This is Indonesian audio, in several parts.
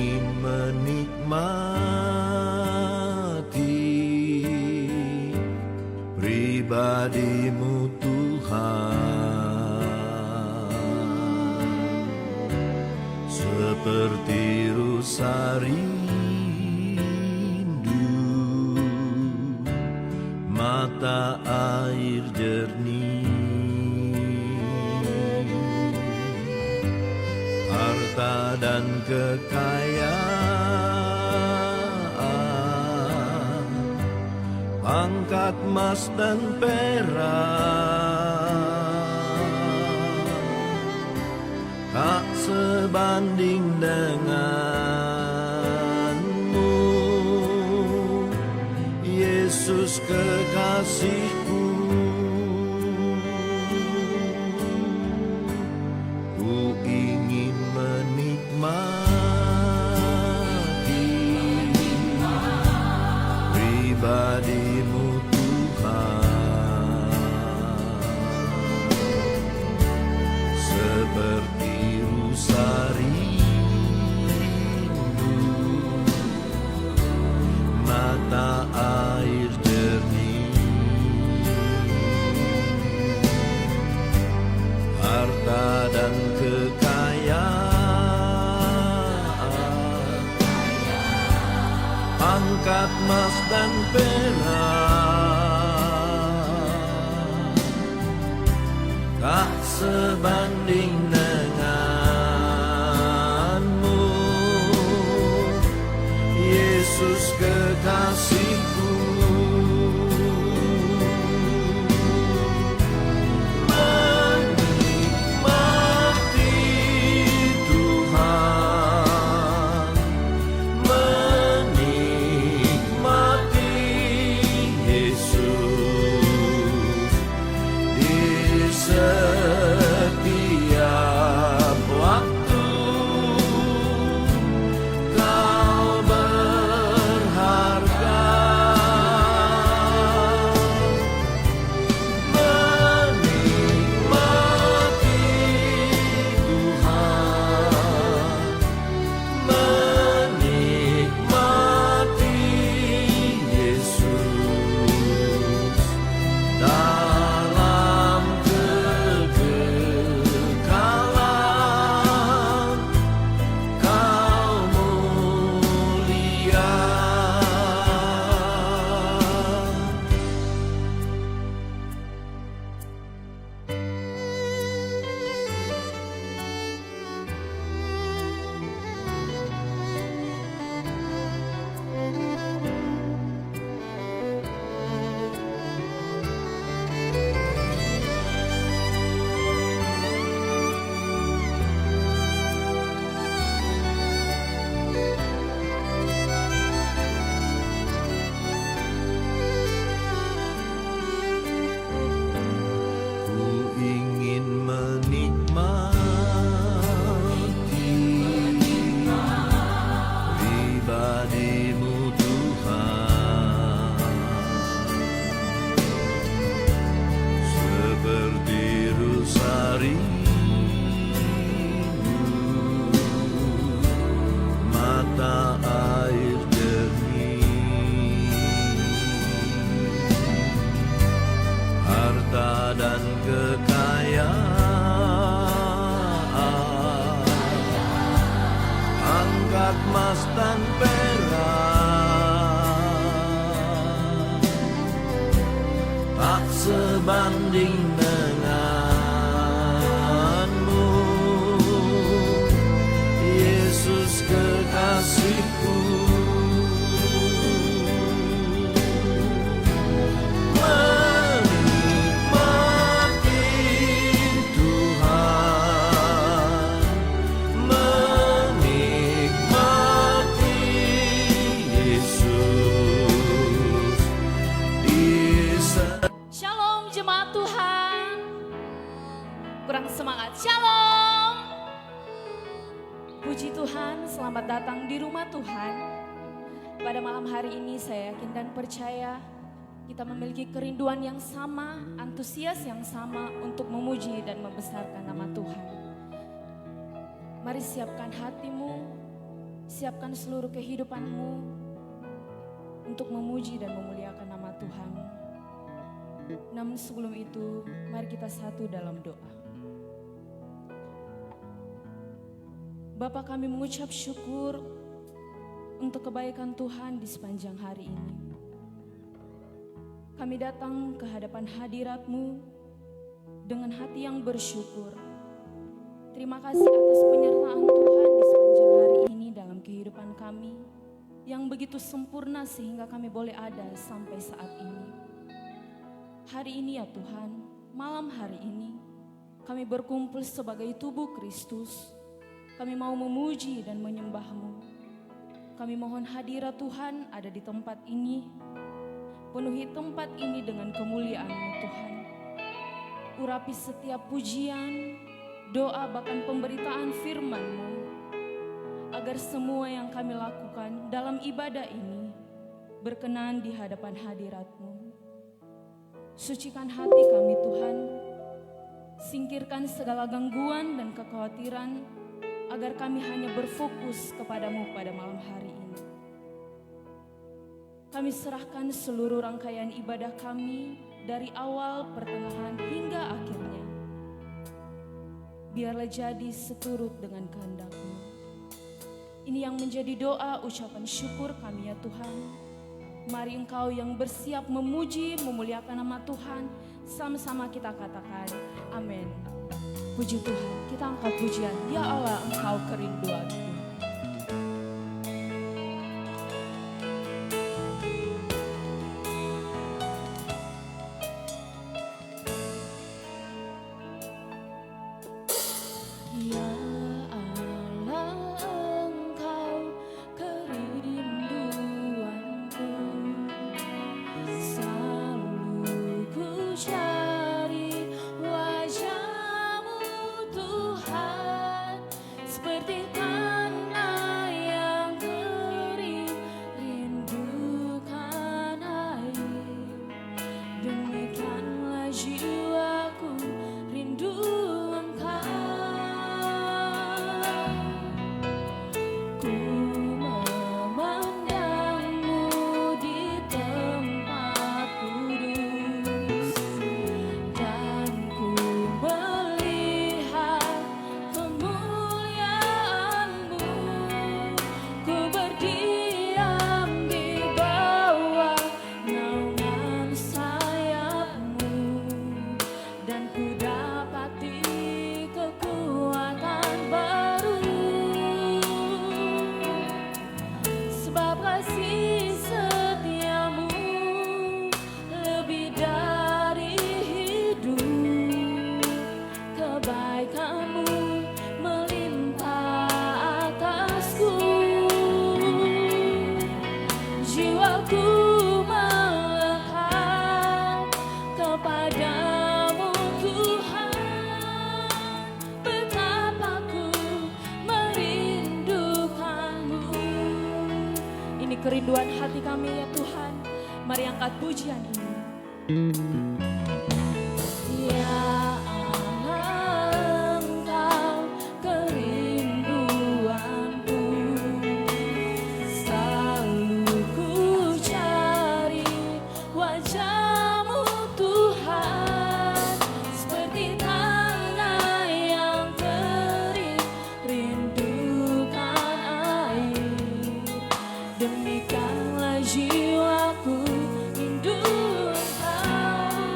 ingin menikmati pribadi-Mu Tuhan, seperti rusa rindu mata air jernih. Harta dan kekayaan, pangkat emas dan perak, tak sebanding dengan-Mu, Yesus kekasih-Ku. Ku ingin menikmati pribadi-Mu Tuhan, seperti rusa rindu mata air jernih. Harta dan kekayaan, pangkat emas dan perak, tak sebanding dengan-Mu, Yesus kekasih-Ku. Setiap waktu Kau berharga, menikmati Tuhan, menikmati Yesus dalam kekekalan. Kau mulia. Ku ingin menikmati pribadi-Mu Tuhan, seperti rusa rindu mata air jernih. Harta dan kekayaan, angkat emas dan perak, tak sebanding dengan-Mu, Yesus kekasih-Ku. Menikmati Tuhan, menikmati Yesus di Shalom jemaat Tuhan. Kurang semangat. Shalom. Puji Tuhan, selamat datang di rumah Tuhan. Pada malam hari ini saya yakin dan percaya kita memiliki kerinduan yang sama, antusias yang sama untuk memuji dan membesarkan nama Tuhan. Mari siapkan hatimu, Siapkan seluruh kehidupanmu untuk memuji dan memuliakan nama Tuhan. Namun sebelum itu, mari kita satu dalam doa. Bapa, kami mengucap syukur untuk kebaikan Tuhan di sepanjang hari ini. Kami datang ke hadapan hadirat-Mu dengan hati yang bersyukur. Terima kasih atas penyertaan Tuhan di sepanjang hari ini dalam kehidupan kami yang begitu sempurna sehingga kami boleh ada sampai saat ini. Hari ini ya Tuhan, malam hari ini kami berkumpul sebagai tubuh Kristus. Kami mau memuji dan menyembah-Mu. Kami mohon hadirat Tuhan ada di tempat ini. Penuhi tempat ini dengan kemuliaan-Mu Tuhan. Urapi setiap pujian, doa bahkan pemberitaan firman-Mu. Agar semua yang kami lakukan dalam ibadah ini berkenan di hadapan hadirat-Mu. Sucikan hati kami Tuhan. Singkirkan segala gangguan dan kekhawatiran agar kami hanya berfokus kepadamu pada malam hari ini. Kami serahkan seluruh rangkaian ibadah kami dari awal, pertengahan hingga akhirnya. Biarlah jadi seturut dengan kehendak-Mu. Ini yang menjadi doa ucapan syukur kami ya Tuhan. Mari Engkau yang bersiap memuji, memuliakan nama Tuhan. Sama-sama kita katakan amin. Puji Tuhan, kita angkat pujian. Ya Allah, Engkau kerinduanku. Ya Allah, Engkau kerinduanku. Selalu ku cari wajah-Mu Tuhan, seperti tanah yang kering rindukan air. Demikianlah jiwaku rindu Engkau. Ku memandang-Mu di tempat kudus, dan ku melihat kemuliaan-Mu. Ku berdiam di bawah naungan sayap-Mu, dan ku dapati kekuatan baru. Sebab kasih setia-Mu lebih dari hidup. Kebaikan-Mu melimpah atasku. Jiwaku melekat kepadamu Tuhan. Betapa ku merindukan-Mu. Ini kerinduan hati kami ya Tuhan. Mari angkat pujian ini. Ya Allah, Engkau kerinduanku. Selalu ku cari wajah-Mu Tuhan, seperti tanah yang kering rindukan air. Demikianlah jiwaku rindu Engkau.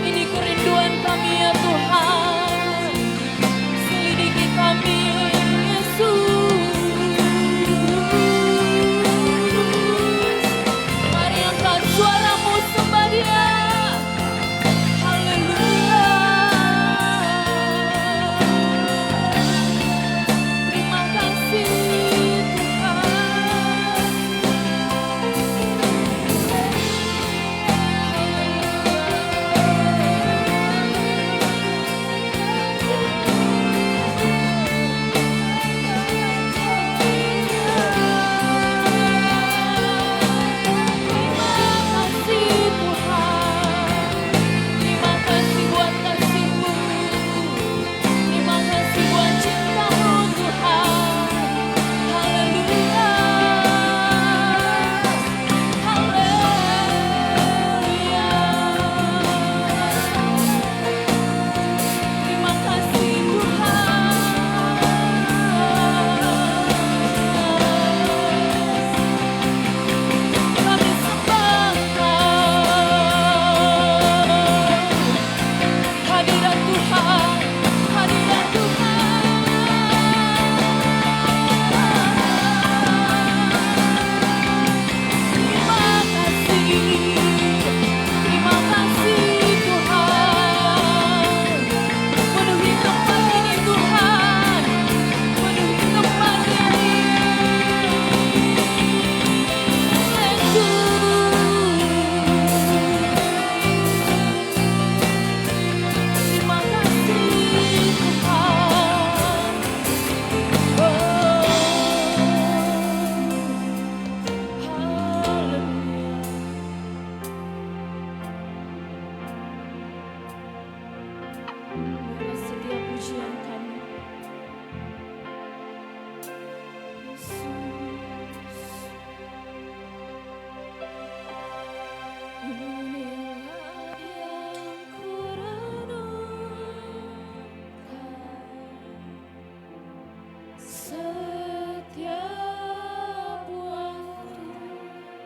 Ini kerinduan kami ya Tuhan.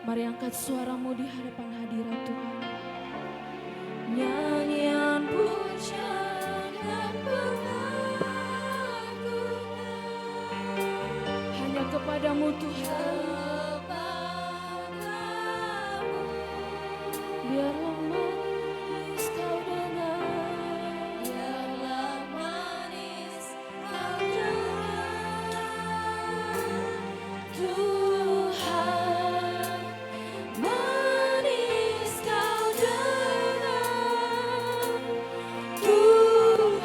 Mari angkat suaramu di hadapan hadirat Tuhan. Nyanyian pujian dan pengagungan hanya kepadamu Tuhan. Biarlah manis kau dengar, biarlah manis kau dengar, Tuhan manis kau dengar, Tuhan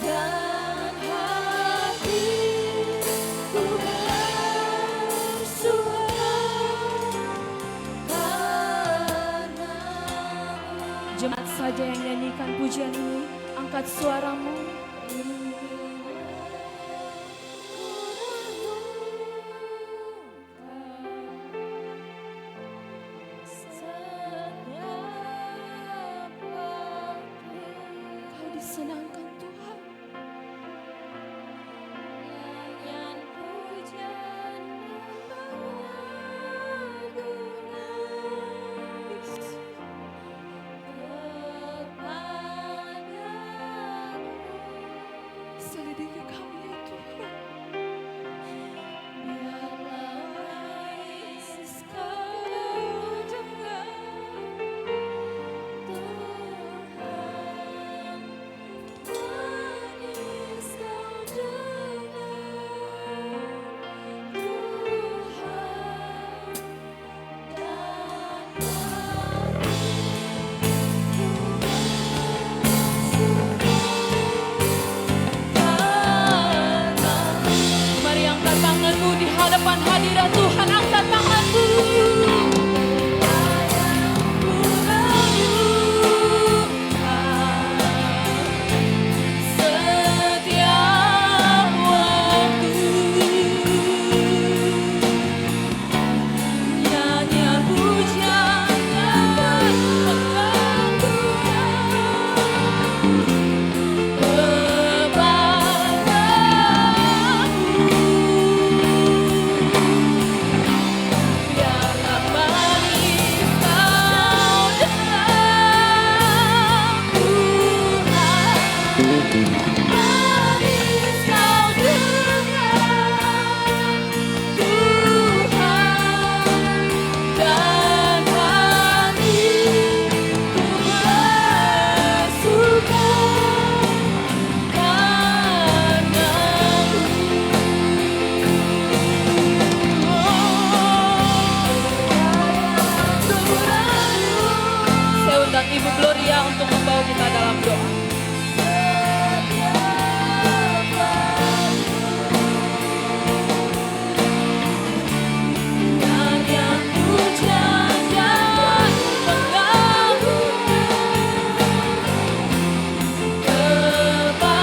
dan hatiku bersuara. Jemaat saja yang nyanyikan pujian ini, angkat suaramu. Kau disenangkan Tuhan. Nyanyian pujian dan pengagungan selidiki kami ya Tuhan. Biarlah manis kau dengar, Tuhan manis kau dengar, Tuhan dan mari angkat tanganmu di hadapan hadirat Tuhan, angkat tanganmu. Setiap waktu nyanyian pujian dan biarlah manis kau dengar, Tuhan manis kau dengar, Tuhan dan hatiku bersuka saya undang Ibu Gloria untuk membawa kita dalam doa. Nyanyian pujian dan pengagungan kepadamu.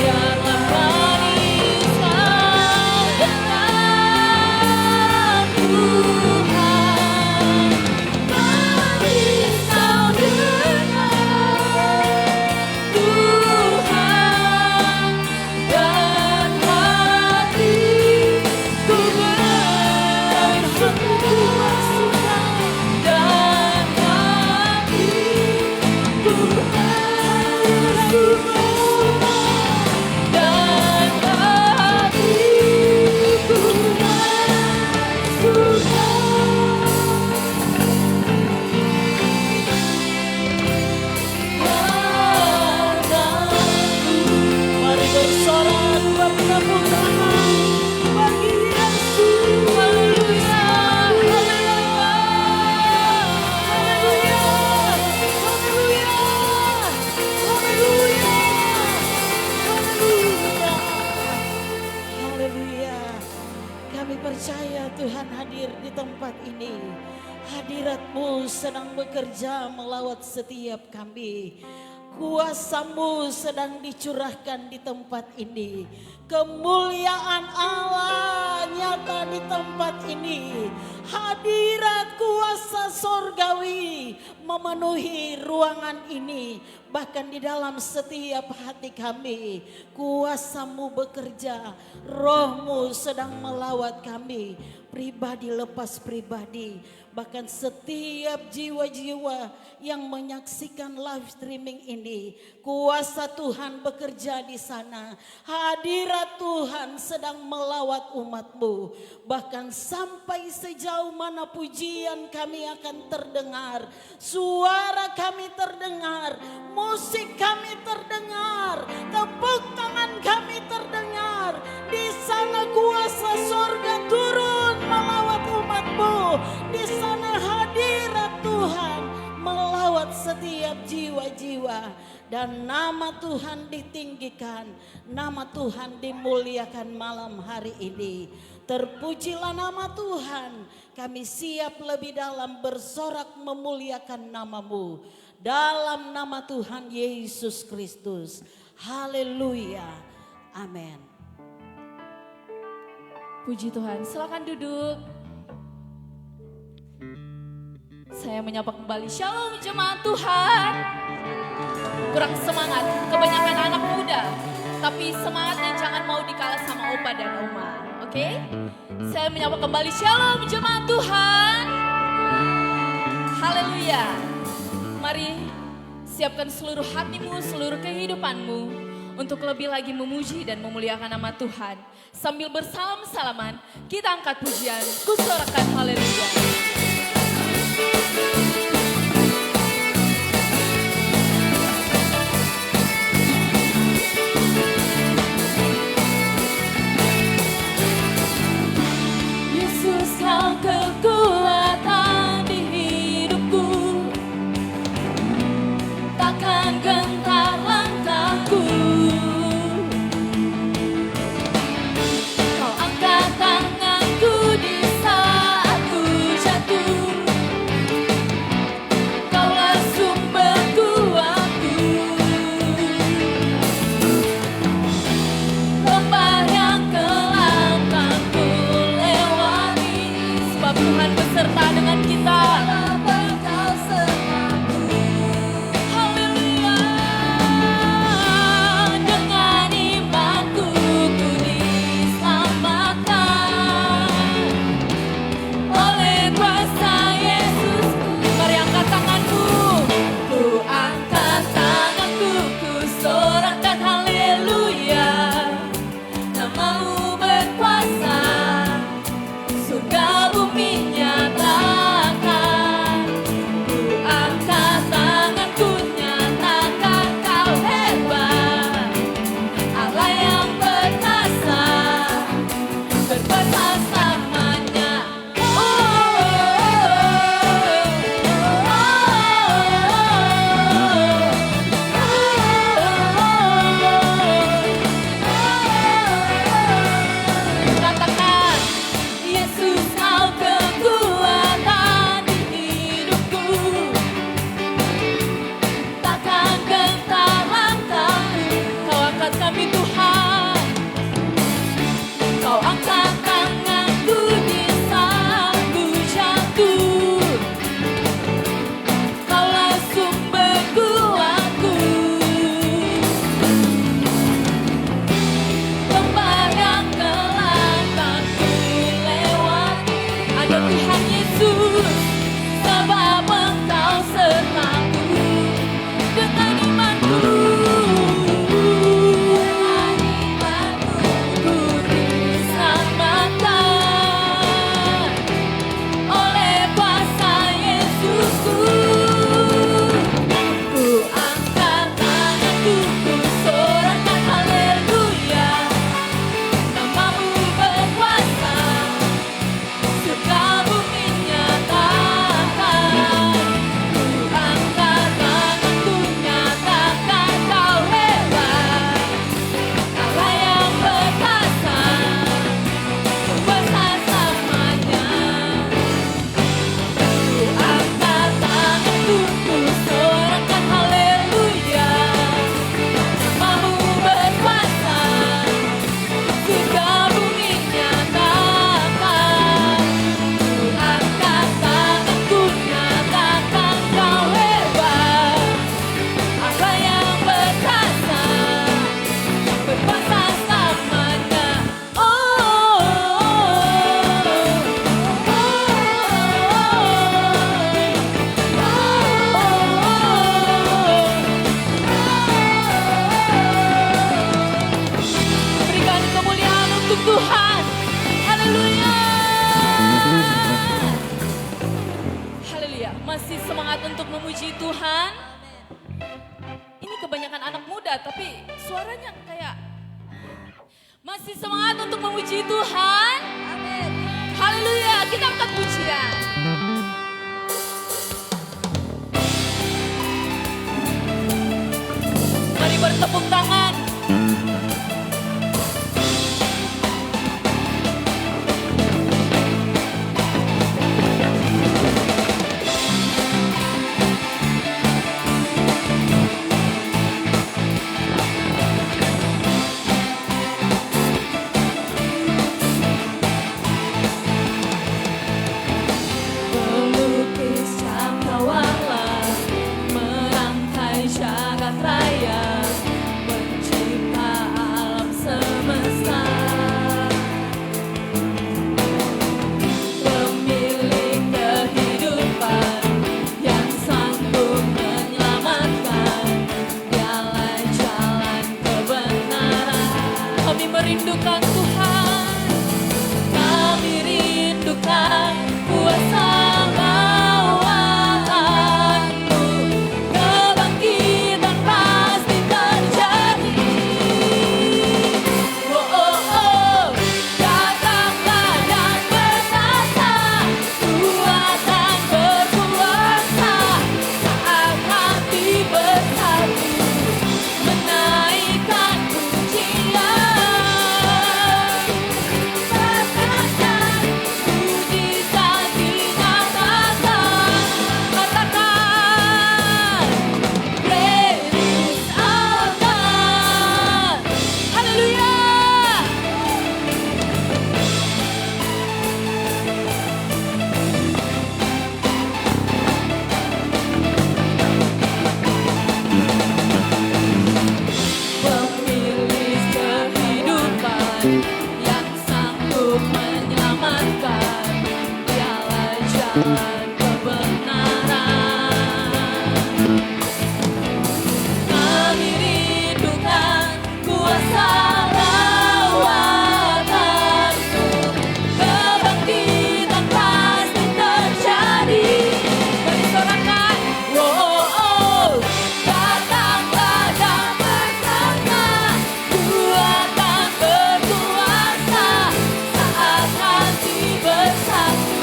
Biarlah manis kau dengar, Tuhan manis kau dengar, Tuhan dan hatiku bersuka dan hatiku bersuka dan hatiku bersuka. Mari bersorak bertepuk tangan bagi Yesus. Haleluya, haleluya, haleluya, haleluya, haleluya, haleluya, Haleluya. Kami percaya Tuhan hadir di tempat ini. Hadirat-Mu sedang bekerja melawat setiap kami. Kuasa-Mu sedang dicurahkan di tempat ini. Kemuliaan Allah nyata di tempat ini. Hadirat kuasa sorgawi memenuhi ruangan ini, bahkan di dalam setiap hati kami. Kuasa-Mu bekerja, Roh-Mu sedang melawat kami, pribadi lepas pribadi, bahkan setiap jiwa-jiwa yang menyaksikan live streaming ini. Kuasa Tuhan bekerja di sana, hadirat Tuhan sedang melawat umat-Mu, bahkan sampai sejauh mana pujian kami akan terdengar, suara kami terdengar, musik kami terdengar, tepuk tangan kami terdengar. Di sana kuasa sorga turun melawat umat-Mu, di sana hadirat Tuhan melawat setiap jiwa-jiwa, dan nama Tuhan ditinggikan, nama Tuhan dimuliakan malam hari ini. Terpujilah nama Tuhan. Kami siap lebih dalam bersorak memuliakan nama-Mu dalam nama Tuhan Yesus Kristus. Haleluya. Amin. Puji Tuhan, silakan duduk. Saya menyapa kembali, Shalom jemaat Tuhan. Kurang semangat, kebanyakan anak muda, tapi semangatnya jangan mau dikalah sama opa dan oma, oke? Saya menyapa kembali, Shalom jemaat Tuhan. Haleluya. Mari siapkan seluruh hatimu, seluruh kehidupanmu untuk lebih lagi memuji dan memuliakan nama Tuhan. Sambil bersalam-salaman, kita angkat pujian, kusorakan haleluya. Yesus, Kau kekuatan di hidupku, takkan gentar langkahku. Kau angkat tanganku di saat ku jatuh. semangat untuk memuji Tuhan? Ini kebanyakan anak muda tapi suaranya kayak masih semangat untuk memuji Tuhan? Amin. Haleluya, kita angkat pujian. Mari bertepuk tangan. Pelukis cakrawala merangkai jagat raya, pencipta alam semesta, pemilik kehidupan yang sanggup menyelamatkan, dialah jalan kebenaran. Kami merindukan Tuhan. Kami rindukan kuasa bawaanmu, kebangkitan pasti terjadi. Oh, oh, oh, datanglah dan bertata, kuatan berkuasa, saat hati bersatu, menaikkan pujian. Katakan, mujizat dinyatakan. Katakan, great is our God. Haleluya. Pemilik kehidupan yang sanggup menyelamatkan, dialah jalan kebenaran. Kami rindukan kuasa lawatanmu, kebangkitan pasti terjadi. Mari sorakan, oh, oh, oh, datanglah dan bertata, kuatan berkuasa, saat hati bersatu,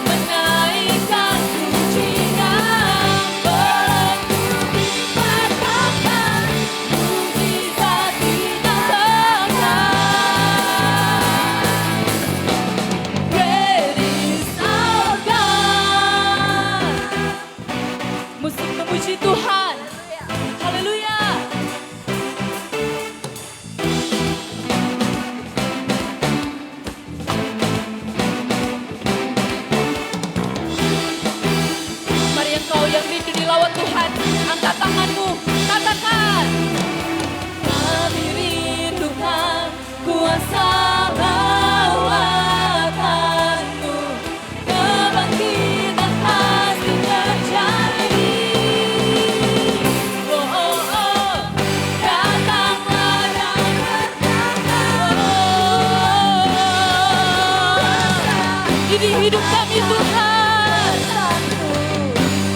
menaikkan pujian. Belenggu dipatahkan, mujizat dinyatakan. Great is our God. Musik memuji Tuhan. Haleluya. Mari engkau yang rindu dilawat Tuhan, angkat tanganmu, katakan. Kami rindukan kuasa bawatanmu, kebangkitan pasti terjadi. Oh, oh, oh, datanglah dan bertata, Ini hidup kami Tuhan.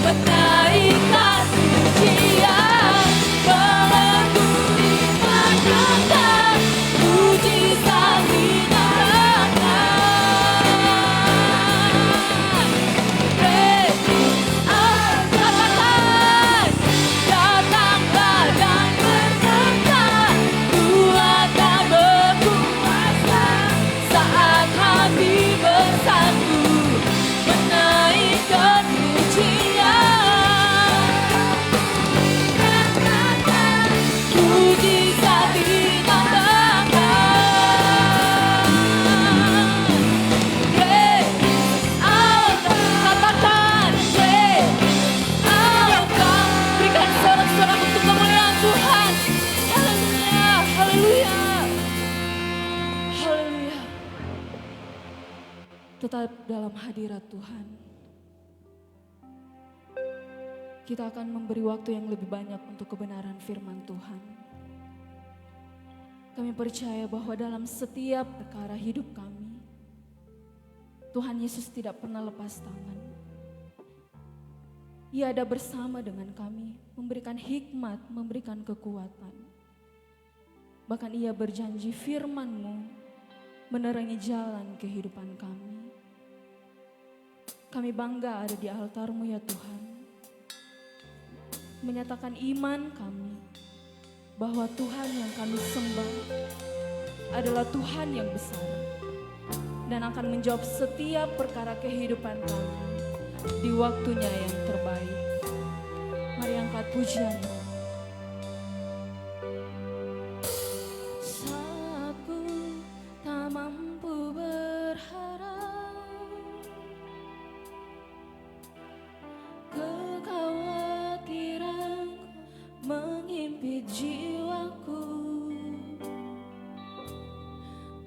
menaikkan pujian. Belenggu dipatahkan, mujizat dinyatakan. Great is our God. Datanglah dan bertata, kuatan berkuasa, saat hati bersatu, menaikkan pujian. Katakan, mujizat dinyatakan. Great is our God. Katakan, Great is our God. berikan sorak-sorak untuk kemuliaan Tuhan. Haleluya, haleluya. Haleluya. Tetap dalam hadirat Tuhan. Kita akan memberi waktu yang lebih banyak untuk kebenaran firman Tuhan. Kami percaya bahwa dalam setiap perkara hidup kami, Tuhan Yesus tidak pernah lepas tangan. Ia ada bersama dengan kami, memberikan hikmat, memberikan kekuatan. Bahkan Ia berjanji firman-Mu menerangi jalan kehidupan kami. Kami bangga ada di altar-Mu ya Tuhan. Menyatakan iman kami bahwa Tuhan yang kami sembah adalah Tuhan yang besar dan akan menjawab setiap perkara kehidupan kami di waktunya yang terbaik. Mari angkat pujian. Saat ku tak mampu berharap, kekhawatiran menghimpit jiwaku,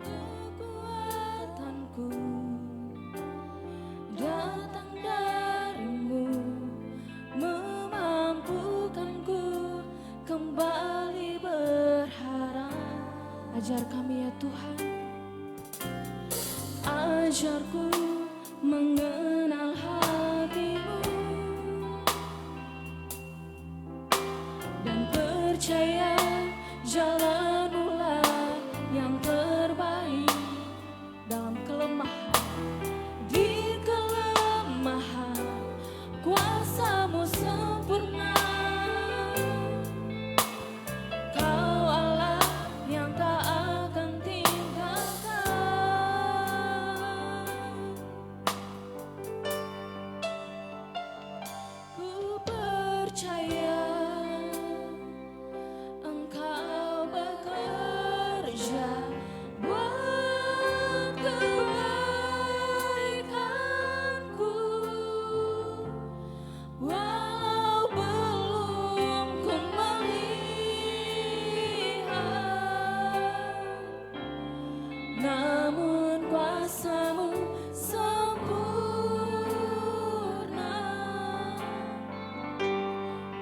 kekuatanku datang dari-Mu, memampukanku kembali berharap. Ajar kami ya Tuhan, ajarku mengenal hati-Mu dan percaya jalan-Mu lah yang terbaik. Dalam kelemahan, di kelemahan, kuasa-Mu sempurna. Kau Allah yang tak akan tinggalkan. Ku percaya Engkau bekerja buat kebaikanku, walau belum ku melihat, namun kuasa-Mu sempurna.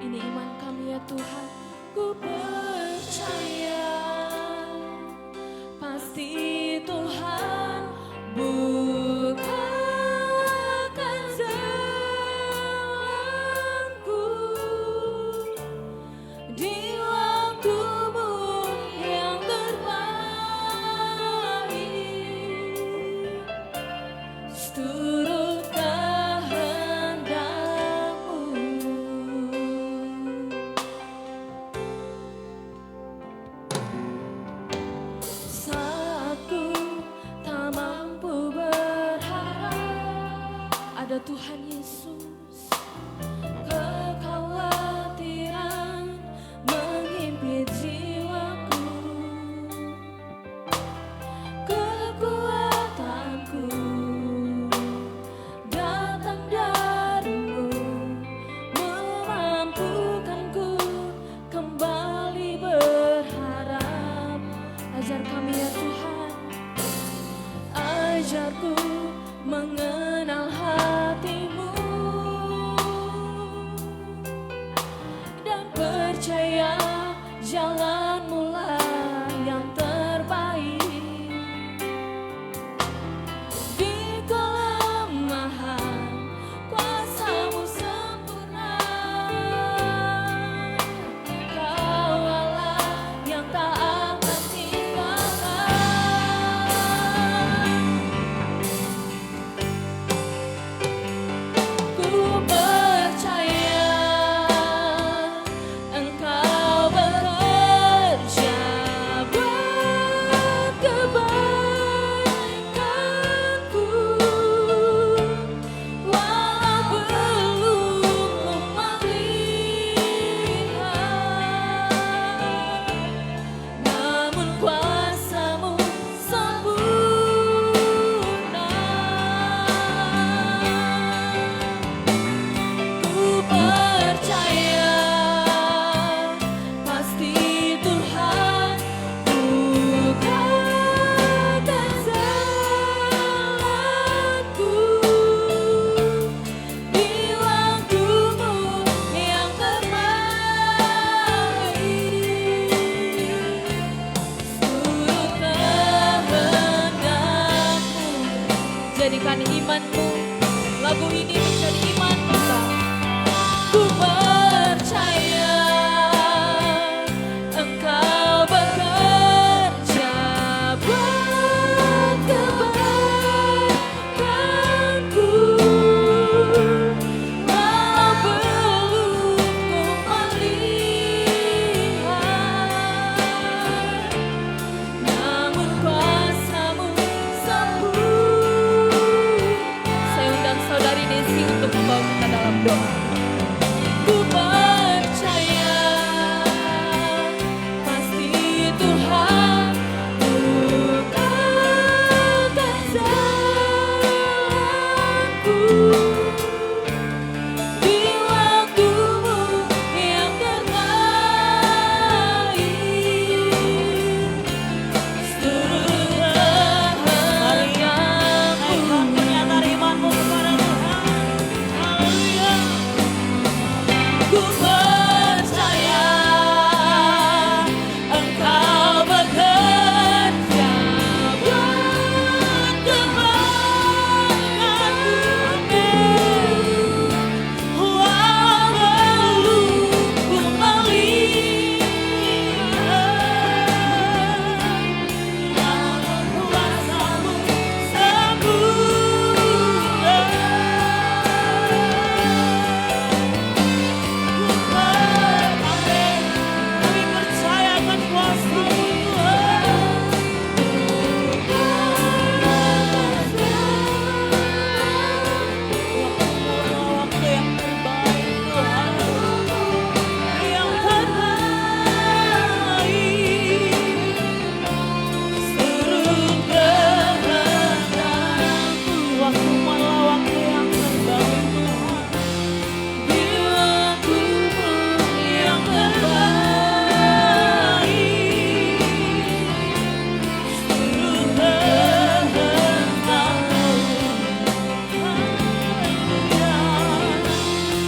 Ini iman kami ya Tuhan, ku percaya pasti Tuhan bukakan jalanku di waktu-Mu yang terbaik, seturut kehendak-Mu. Saat ku tak mampu berharap, ada Tuhan Yesus. Kekhawatiran menghimpit jiwaku, kekuatanku datang dari-Mu, memampukanku kembali berharap. Ajar kami ya Tuhan, ajarku mengenal hati-Mu dan percaya jalan-Mu lah yang terbaik. Di kelemahan, kuasa-Mu sempurna. Kau Allah yang tak akan tinggalkan. Ku percaya Engkau bekerja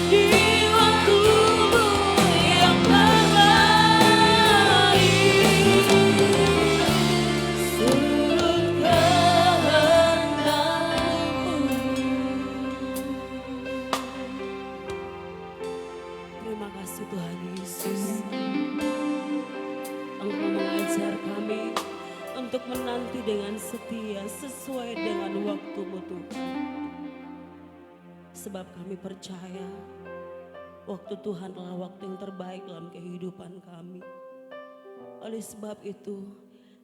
di waktumu yang terbaik. Surut kehendakmu. Terima kasih Tuhan Yesus. Engkau mengajar kami untuk menanti dengan setia sesuai dengan waktu-Mu Tuhan. Sebab kami percaya waktu Tuhan adalah waktu yang terbaik dalam kehidupan kami. Oleh sebab itu,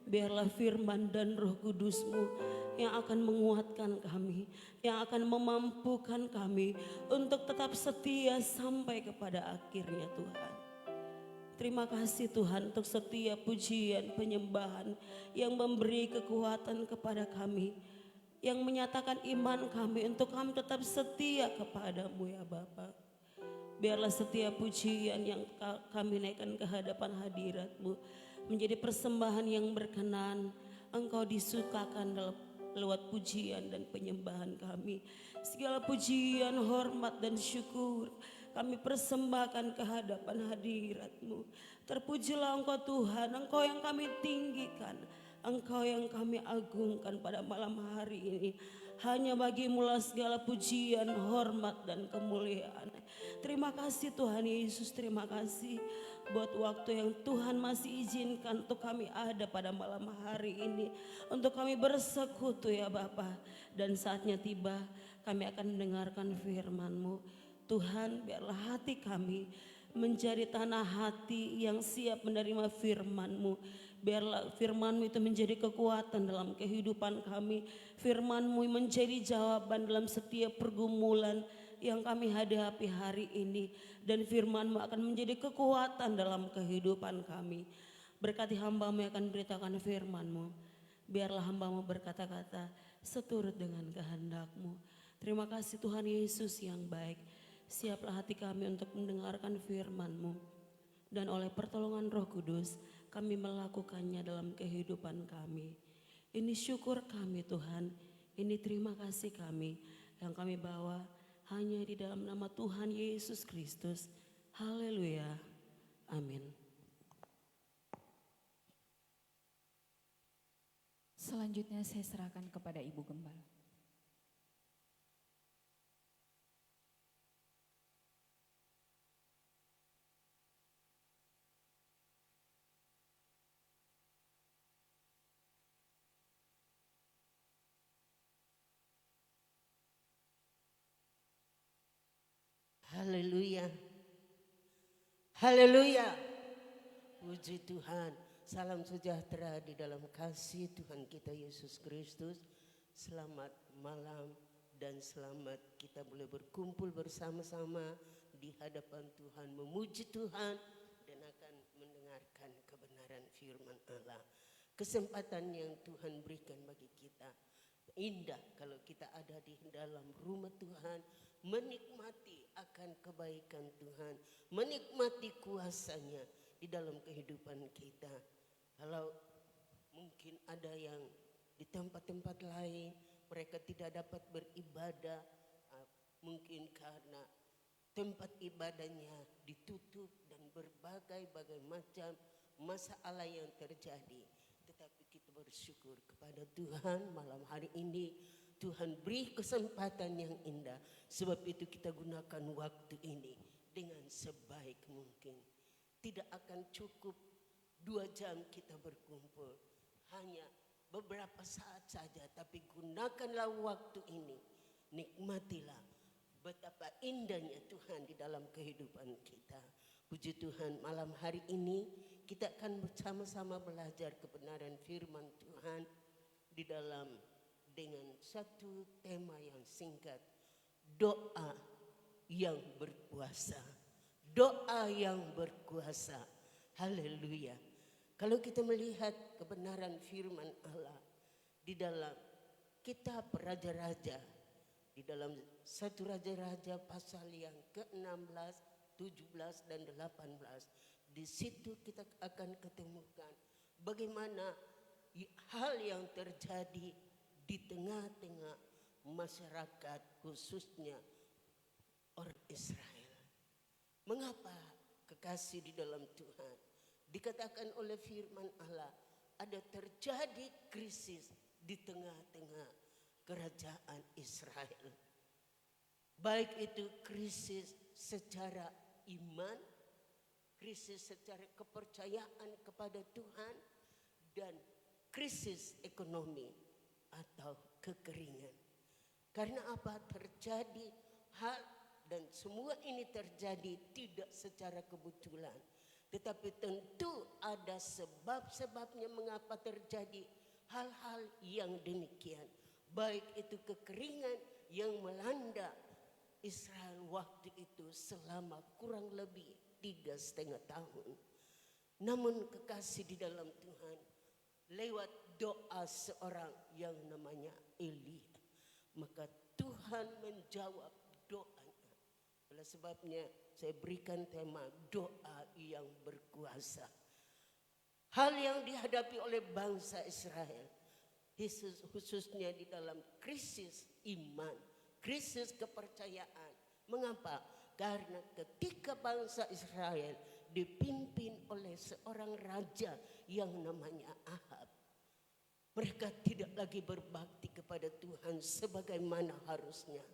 biarlah firman dan Roh Kudus-Mu yang akan menguatkan kami, yang akan memampukan kami untuk tetap setia sampai kepada akhirnya Tuhan. Terima kasih Tuhan untuk setiap pujian penyembahan yang memberi kekuatan kepada kami, yang menyatakan iman kami untuk kami tetap setia kepadamu ya Bapa. Biarlah setiap pujian yang kami naikkan ke hadapan hadirat-Mu menjadi persembahan yang berkenan. Engkau disukakan dalam lewat pujian dan penyembahan kami. Segala pujian, hormat dan syukur kami persembahkan ke hadapan hadirat-Mu. Terpujilah Engkau Tuhan, Engkau yang kami tinggikan, Engkau yang kami agungkan pada malam hari ini. Hanya bagi-Mu segala pujian, hormat dan kemuliaan. Terima kasih Tuhan Yesus, terima kasih buat waktu yang Tuhan masih izinkan untuk kami ada pada malam hari ini. Untuk kami bersekutu ya Bapa. Dan saatnya tiba kami akan mendengarkan firman-Mu. Tuhan, biarlah hati kami menjadi tanah hati yang siap menerima firman-Mu. Biarlah firman-Mu itu menjadi kekuatan dalam kehidupan kami. Firman-Mu menjadi jawaban dalam setiap pergumulan yang kami hadapi hari ini. Dan firman-Mu akan menjadi kekuatan dalam kehidupan kami. Berkati hamba-Mu yang akan beritakan firman-Mu. Biarlah hamba-Mu berkata-kata seturut dengan kehendak-Mu. Terima kasih Tuhan Yesus yang baik. Siaplah hati kami untuk mendengarkan firman-Mu. Dan oleh pertolongan Roh Kudus kami melakukannya dalam kehidupan kami. Ini syukur kami Tuhan. Ini terima kasih kami yang kami bawa hanya di dalam nama Tuhan Yesus Kristus. Haleluya. Amin. Selanjutnya saya serahkan kepada Ibu Gembala. Haleluya. Haleluya. Puji Tuhan. Salam sejahtera di dalam kasih Tuhan kita Yesus Kristus. Selamat malam dan selamat kita boleh berkumpul bersama-sama di hadapan Tuhan, memuji Tuhan dan akan mendengarkan kebenaran firman Allah. Kesempatan yang Tuhan berikan bagi kita. Indah kalau kita ada di dalam rumah Tuhan, menikmati akan kebaikan Tuhan, menikmati kuasanya di dalam kehidupan kita. Kalau mungkin ada yang di tempat-tempat lain mereka tidak dapat beribadah, mungkin karena tempat ibadahnya ditutup dan berbagai-bagai macam masalah yang terjadi. Tetapi kita bersyukur kepada Tuhan malam hari ini. Tuhan beri kesempatan yang indah. Sebab itu kita gunakan waktu ini dengan sebaik mungkin. Tidak akan cukup 2 jam kita berkumpul. Hanya beberapa saat saja. Tapi gunakanlah waktu ini. Nikmatilah betapa indahnya Tuhan di dalam kehidupan kita. Puji Tuhan, malam hari ini kita akan bersama-sama belajar kebenaran firman Tuhan di dalam dengan satu tema yang singkat, doa yang berkuasa. Doa yang berkuasa. Haleluya. Kalau kita melihat kebenaran firman Allah di dalam kitab Raja-Raja, di dalam 1 Raja-Raja pasal yang ke-16, 17 dan 18. Di situ kita akan ketemukan bagaimana hal yang terjadi di tengah-tengah masyarakat, khususnya orang Israel. kekasih di dalam Tuhan, dikatakan oleh firman Allah, ada terjadi krisis di tengah-tengah kerajaan Israel. Baik itu krisis secara iman, krisis secara kepercayaan kepada Tuhan, dan krisis ekonomi atau kekeringan. Karena apa? Terjadi hal, dan semua ini terjadi tidak secara kebetulan, tetapi tentu ada sebab-sebabnya mengapa terjadi hal-hal yang demikian. Baik itu kekeringan yang melanda Israel waktu itu selama kurang lebih 3,5 tahun. Namun kekasih di dalam Tuhan, lewat doa seorang yang namanya Elia, maka Tuhan menjawab doanya. Oleh sebabnya saya berikan tema doa yang berkuasa. Hal yang dihadapi oleh bangsa Israel, khususnya di dalam krisis iman, krisis kepercayaan. Mengapa? Karena ketika bangsa Israel dipimpin oleh seorang raja yang namanya Ahab, mereka tidak lagi berbakti kepada Tuhan sebagaimana harusnya.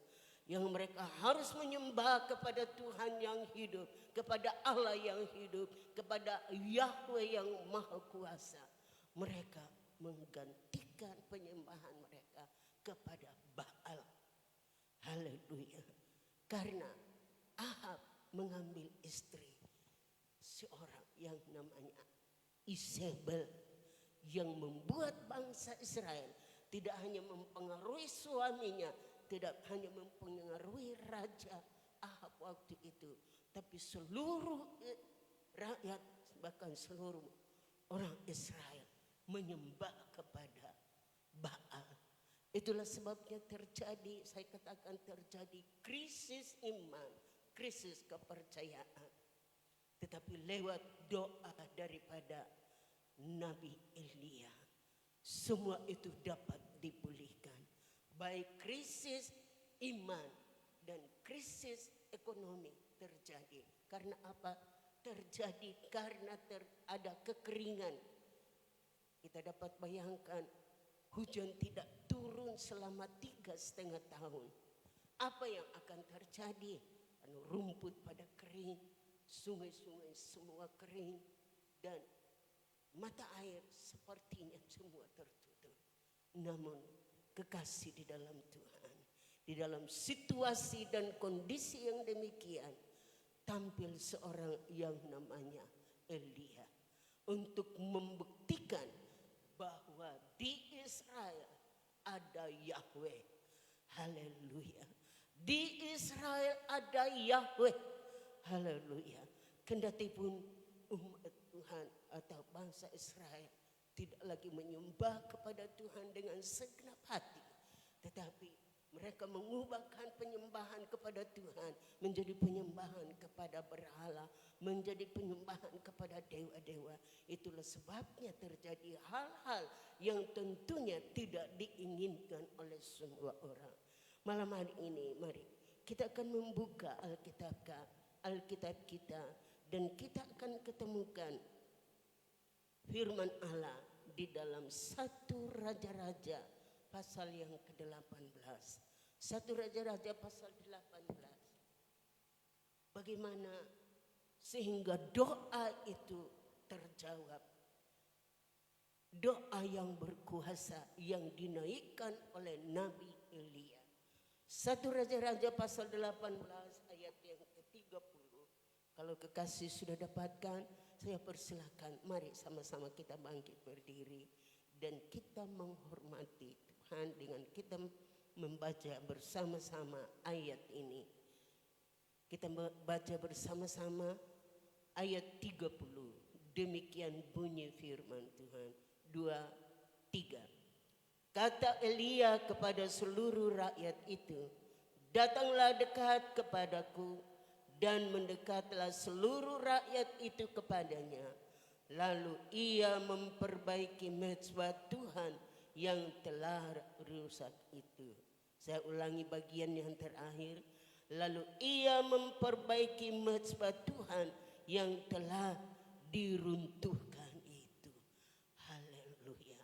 Yang mereka harus menyembah kepada Tuhan yang hidup, kepada Allah yang hidup, kepada Yahweh yang Maha Kuasa. Mereka menggantikan penyembahan mereka kepada Baal. Haleluya. Karena Ahab mengambil istri seorang yang namanya Isabel, yang membuat bangsa Israel tidak hanya mempengaruhi suaminya, tidak hanya mempengaruhi raja Ahab waktu itu, tapi seluruh rakyat, bahkan seluruh orang Israel menyembah kepada Baal. Itulah sebabnya terjadi, saya katakan terjadi krisis iman, krisis kepercayaan. Tetapi lewat doa daripada Nabi Elia, semua itu dapat dipulihkan. Baik krisis iman dan krisis ekonomi terjadi. Karena apa? Terjadi karena ada kekeringan. Kita dapat bayangkan, hujan tidak turun selama 3,5 tahun. Apa yang akan terjadi? Rumput pada kering, sungai-sungai semua kering, dan mata air sepertinya semua tertutup. Namun kekasih di dalam Tuhan, di dalam situasi dan kondisi yang demikian, tampil seorang yang namanya Elia untuk membuktikan bahwa di Israel ada Yahweh. Haleluya. Di Israel ada Yahweh. Haleluya. Kendatipun umat Tuhan atau bangsa Israel tidak lagi menyembah kepada Tuhan dengan segenap hati, tetapi mereka mengubahkan penyembahan kepada Tuhan menjadi penyembahan kepada berhala, menjadi penyembahan kepada dewa-dewa. Itulah sebabnya terjadi hal-hal yang tentunya tidak diinginkan oleh semua orang. Malam hari ini mari kita akan membuka Alkitab kita, dan kita akan ketemukan firman Allah di dalam 1 Raja-Raja pasal yang ke-18. 1 Raja-Raja pasal 18. Bagaimana sehingga doa itu terjawab. Doa yang berkuasa yang dinaikkan oleh Nabi Elia. 1 Raja-Raja pasal 18 ayat yang ke-30. Kalau kekasih sudah dapatkan, saya persilakan, mari sama-sama kita bangkit berdiri dan kita menghormati Tuhan dengan kita membaca bersama-sama ayat ini. Kita baca bersama-sama ayat 30. Demikian bunyi firman Tuhan. 2, 3. Kata Elia kepada seluruh rakyat itu, datanglah dekat kepadaku. Dan mendekatlah seluruh rakyat itu kepadanya. Lalu ia memperbaiki mezbah Tuhan yang telah rusak itu. Saya ulangi bagian yang terakhir. Lalu ia memperbaiki mezbah Tuhan yang telah diruntuhkan itu. Haleluya.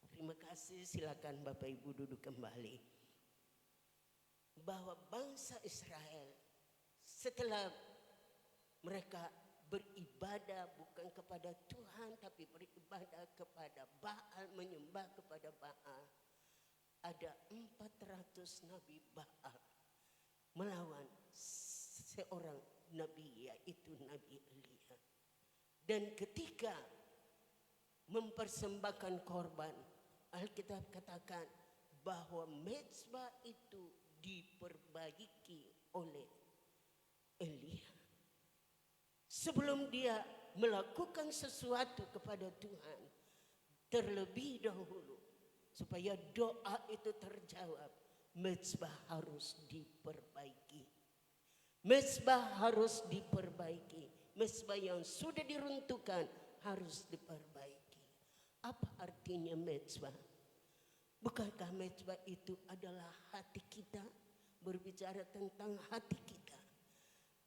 Terima kasih, silakan Bapak Ibu duduk kembali. Bahwa bangsa Israel setelah mereka beribadah bukan kepada Tuhan tapi beribadah kepada Baal, menyembah kepada Baal. Ada 400 nabi Baal melawan seorang nabi, yaitu Nabi Elia. Dan ketika mempersembahkan korban, Alkitab katakan bahwa mezbah itu diperbaiki oleh Elia. Sebelum dia melakukan sesuatu kepada Tuhan, terlebih dahulu supaya doa itu terjawab, mezbah harus diperbaiki. Mezbah harus diperbaiki. Mezbah yang sudah diruntuhkan harus diperbaiki. Apa artinya mezbah? Bukankah mezbah itu adalah hati kita? Berbicara tentang hati kita.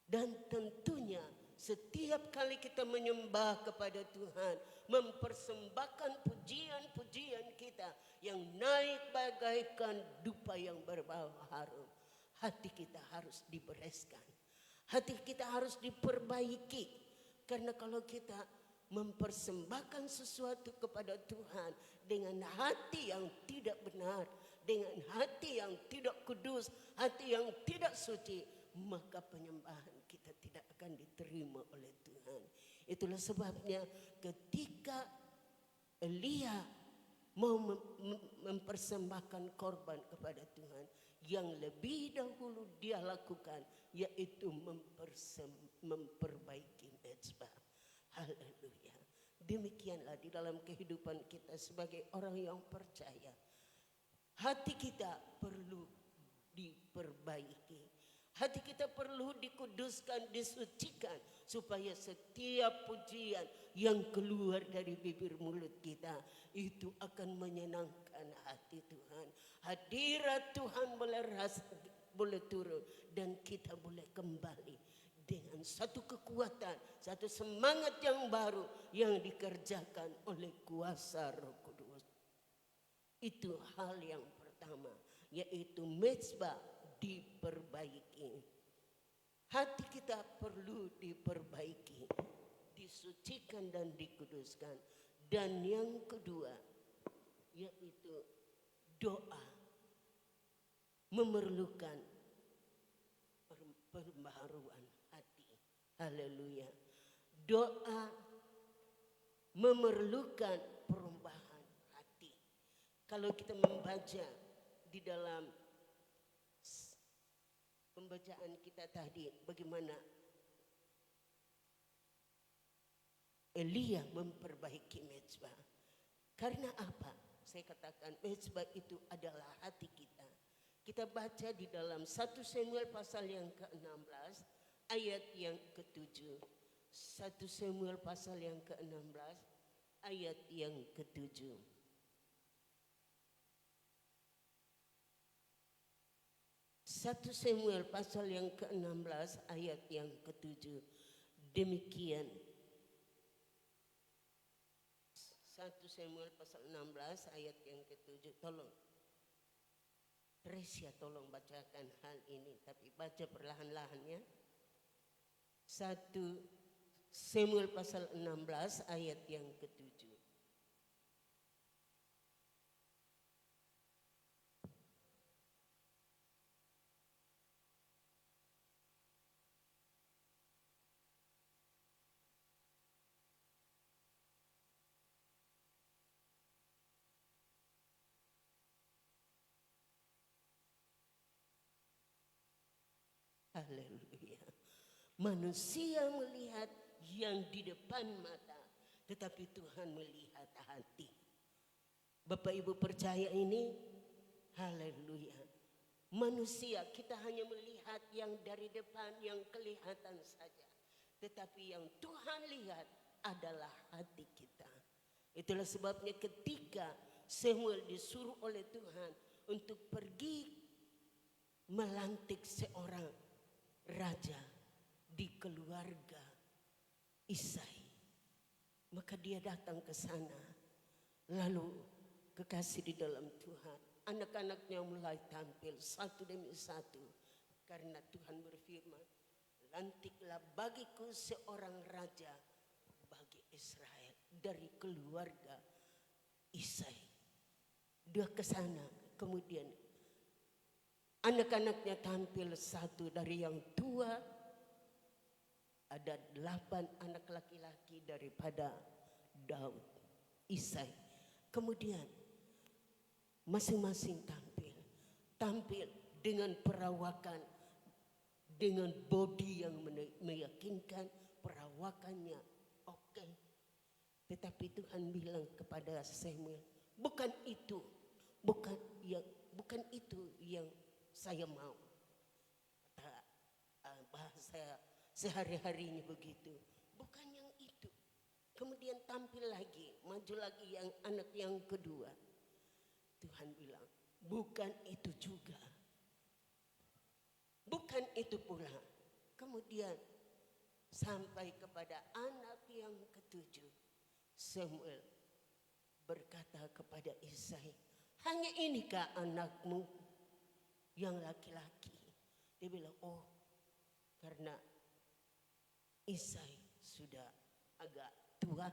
Dan tentunya setiap kali kita menyembah kepada Tuhan, mempersembahkan pujian-pujian kita yang naik bagaikan dupa yang berbau harum, hati kita harus dibereskan. Hati kita harus diperbaiki. Karena kalau kita mempersembahkan sesuatu kepada Tuhan dengan hati yang tidak benar, dengan hati yang tidak kudus, hati yang tidak suci, maka penyembahan kita tidak akan diterima oleh Tuhan. Itulah sebabnya ketika Elia mau mempersembahkan korban kepada Tuhan, yang lebih dahulu dia lakukan yaitu memperbaiki mezbah. Haleluya. Demikianlah di dalam kehidupan kita sebagai orang yang percaya. Hati kita perlu diperbaiki. Hati kita perlu dikuduskan, disucikan, supaya setiap pujian yang keluar dari bibir mulut kita itu akan menyenangkan hati Tuhan. Hadirat Tuhan boleh turun dan kita boleh kembali dengan satu kekuatan, satu semangat yang baru yang dikerjakan oleh kuasa Roh Kudus. Itu hal yang pertama, yaitu mezbah diperbaiki. Hati kita perlu diperbaiki, disucikan dan dikuduskan. Dan yang kedua yaitu doa memerlukan pembaharuan hati. Haleluya. Doa memerlukan perubahan hati. Kalau kita membaca di dalam pembacaan kita tadi, bagaimana Elia memperbaiki mezbah. Karena apa? Saya katakan mezbah itu adalah hati kita. Kita baca di dalam 1 Samuel pasal yang ke-16 ayat yang ke-7. 1 Samuel pasal yang ke-16 ayat yang ke-7. 1 Samuel pasal yang ke-16 ayat yang ke-7. Demikian. 1 Samuel pasal 16 ayat yang ke-7. Tolong. Tresia tolong bacakan hal ini. Tapi baca perlahan-lahan ya. 1 Samuel pasal 16 ayat yang ke-7. Haleluya. Manusia melihat yang di depan mata, tetapi Tuhan melihat hati. Bapak Ibu percaya ini? Haleluya. Manusia kita hanya melihat yang dari depan, yang kelihatan saja. Tetapi yang Tuhan lihat adalah hati kita. Itulah sebabnya ketika Samuel disuruh oleh Tuhan untuk pergi melantik seorang raja di keluarga Isai. Maka dia datang ke sana. Lalu kekasih di dalam Tuhan, anak-anaknya mulai tampil satu demi satu. Karena Tuhan berfirman, lantiklah bagiku seorang raja bagi Israel dari keluarga Isai. Dia ke sana, kemudian anak-anaknya tampil satu dari yang tua. Ada 8 anak laki-laki daripada Daud, Isai. Kemudian masing-masing tampil dengan perawakan, dengan body yang meyakinkan, perawakannya oke. Tetapi Tuhan bilang kepada Samuel, bukan itu yang saya mau. Kata bahasa sehari-harinya begitu. Bukan yang itu. Kemudian tampil lagi, maju lagi yang anak yang kedua. Tuhan bilang, bukan itu juga. Bukan itu pula. Kemudian sampai kepada anak yang ketujuh. Samuel berkata kepada Isai, hanya inikah anakmu yang laki-laki? Dia bilang, oh karena Isai sudah agak tua,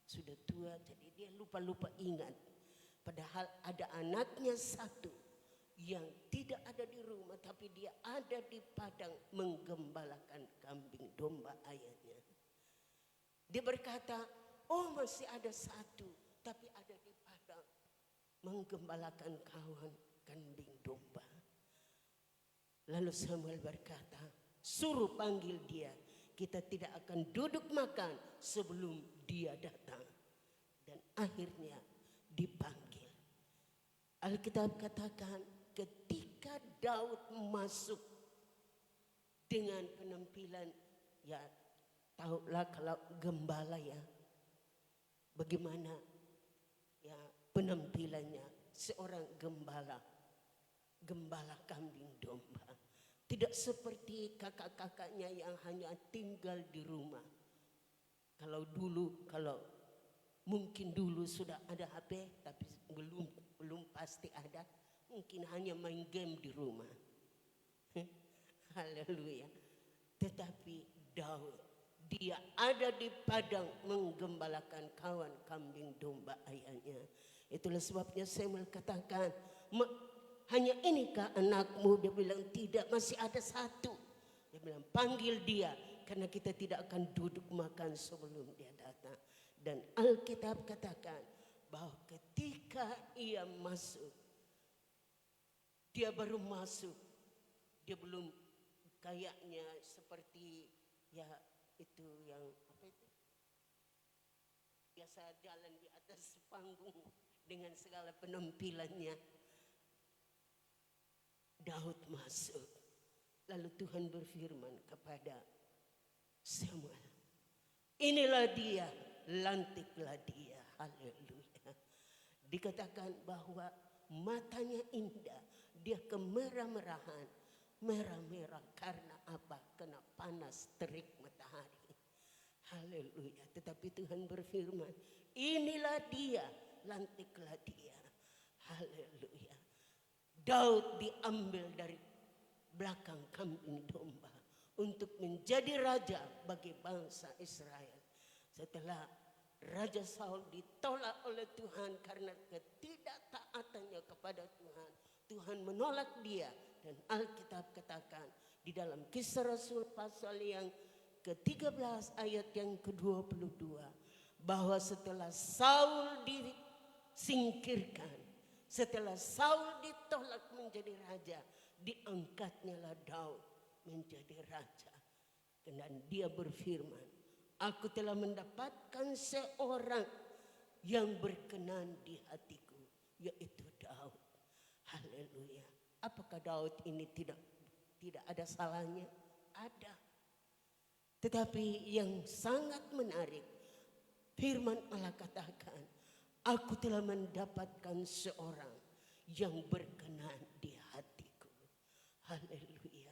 jadi dia lupa-lupa ingat. Padahal ada anaknya satu yang tidak ada di rumah, tapi dia ada di padang menggembalakan kambing domba ayahnya. Dia berkata, oh masih ada satu, tapi ada di padang menggembalakan kawan kambing domba. Lalu Samuel berkata, suruh panggil dia. Kita tidak akan duduk makan sebelum dia datang. Dan akhirnya dipanggil. Alkitab katakan ketika Daud masuk dengan penampilan, ya tahulah kalau gembala ya, bagaimana ya penampilannya seorang gembala kambing domba. Tidak seperti kakak-kakaknya yang hanya tinggal di rumah. Kalau mungkin dulu sudah ada HP, tapi belum pasti ada. Mungkin hanya main game di rumah. Haleluya. Tetapi Daud, dia ada di padang menggembalakan kawan kambing domba ayahnya. Itulah sebabnya Samuel katakan, hanya inikah anakmu? Dia bilang tidak, masih ada satu. Dia bilang panggil dia, karena kita tidak akan duduk makan sebelum dia datang. Dan Alkitab katakan bahwa ketika ia masuk, dia baru masuk, dia belum kayaknya seperti ya itu yang apa itu biasa jalan di atas panggung dengan segala penampilannya. Daud masuk. Lalu Tuhan berfirman kepada Samuel, inilah dia, lantiklah dia. Haleluya. Dikatakan bahwa matanya indah, dia kemerah-merahan. Merah-merah karena apa? Kena panas terik matahari. Haleluya. Tetapi Tuhan berfirman, inilah dia, lantiklah dia. Haleluya. Daud diambil dari belakang kambing domba untuk menjadi raja bagi bangsa Israel. Setelah Raja Saul ditolak oleh Tuhan karena ketidaktaatannya kepada Tuhan, Tuhan menolak dia. Dan Alkitab katakan di dalam Kisah Rasul pasal yang ke-13 ayat yang ke-22 bahwa setelah Saul disingkirkan, setelah Saul ditolak menjadi raja, diangkatnyalah Daud menjadi raja. Dan dia berfirman, aku telah mendapatkan seorang yang berkenan di hatiku, yaitu Daud. Haleluya. Apakah Daud ini tidak ada salahnya? Ada. Tetapi yang sangat menarik, firman Allah katakan, aku telah mendapatkan seorang yang berkenan di hatiku. Haleluya.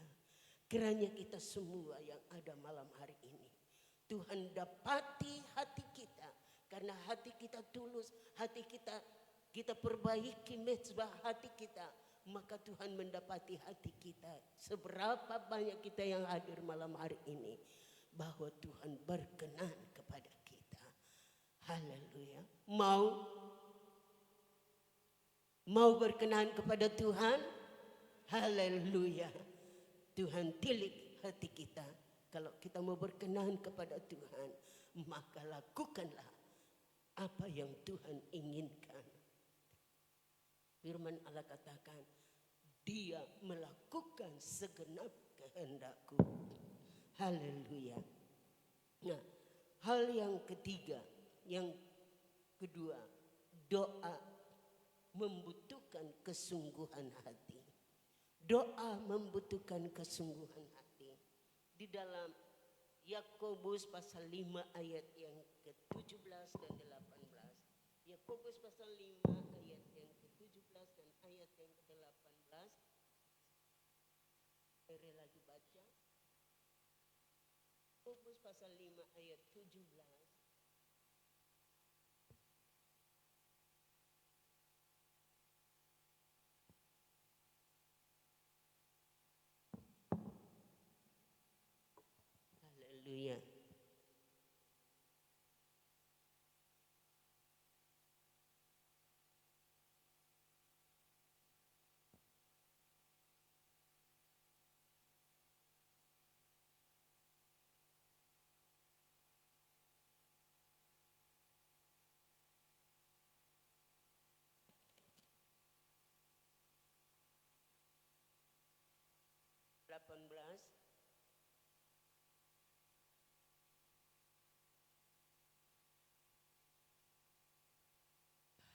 Kiranya kita semua yang ada malam hari ini, Tuhan dapati hati kita. Karena hati kita tulus, hati kita perbaiki mezbah hati kita, maka Tuhan mendapati hati kita. Seberapa banyak kita yang hadir malam hari ini, bahwa Tuhan berkenan kepada kita. Haleluya. Mau berkenan kepada Tuhan? Haleluya. Tuhan tilik hati kita. Kalau kita mau berkenan kepada Tuhan, maka lakukanlah apa yang Tuhan inginkan. Firman Allah katakan, Dia melakukan segenap kehendakku. Haleluya. Nah, hal yang ketiga, yang kedua, doa membutuhkan kesungguhan hati. Doa membutuhkan kesungguhan hati. Di dalam Yakobus pasal 5 ayat yang ke-17 dan 18. Yakobus pasal 5 ayat yang ke-17 dan ayat yang ke-18. Saya lagi baca. Yakobus pasal 5 ayat 17. Haleluya.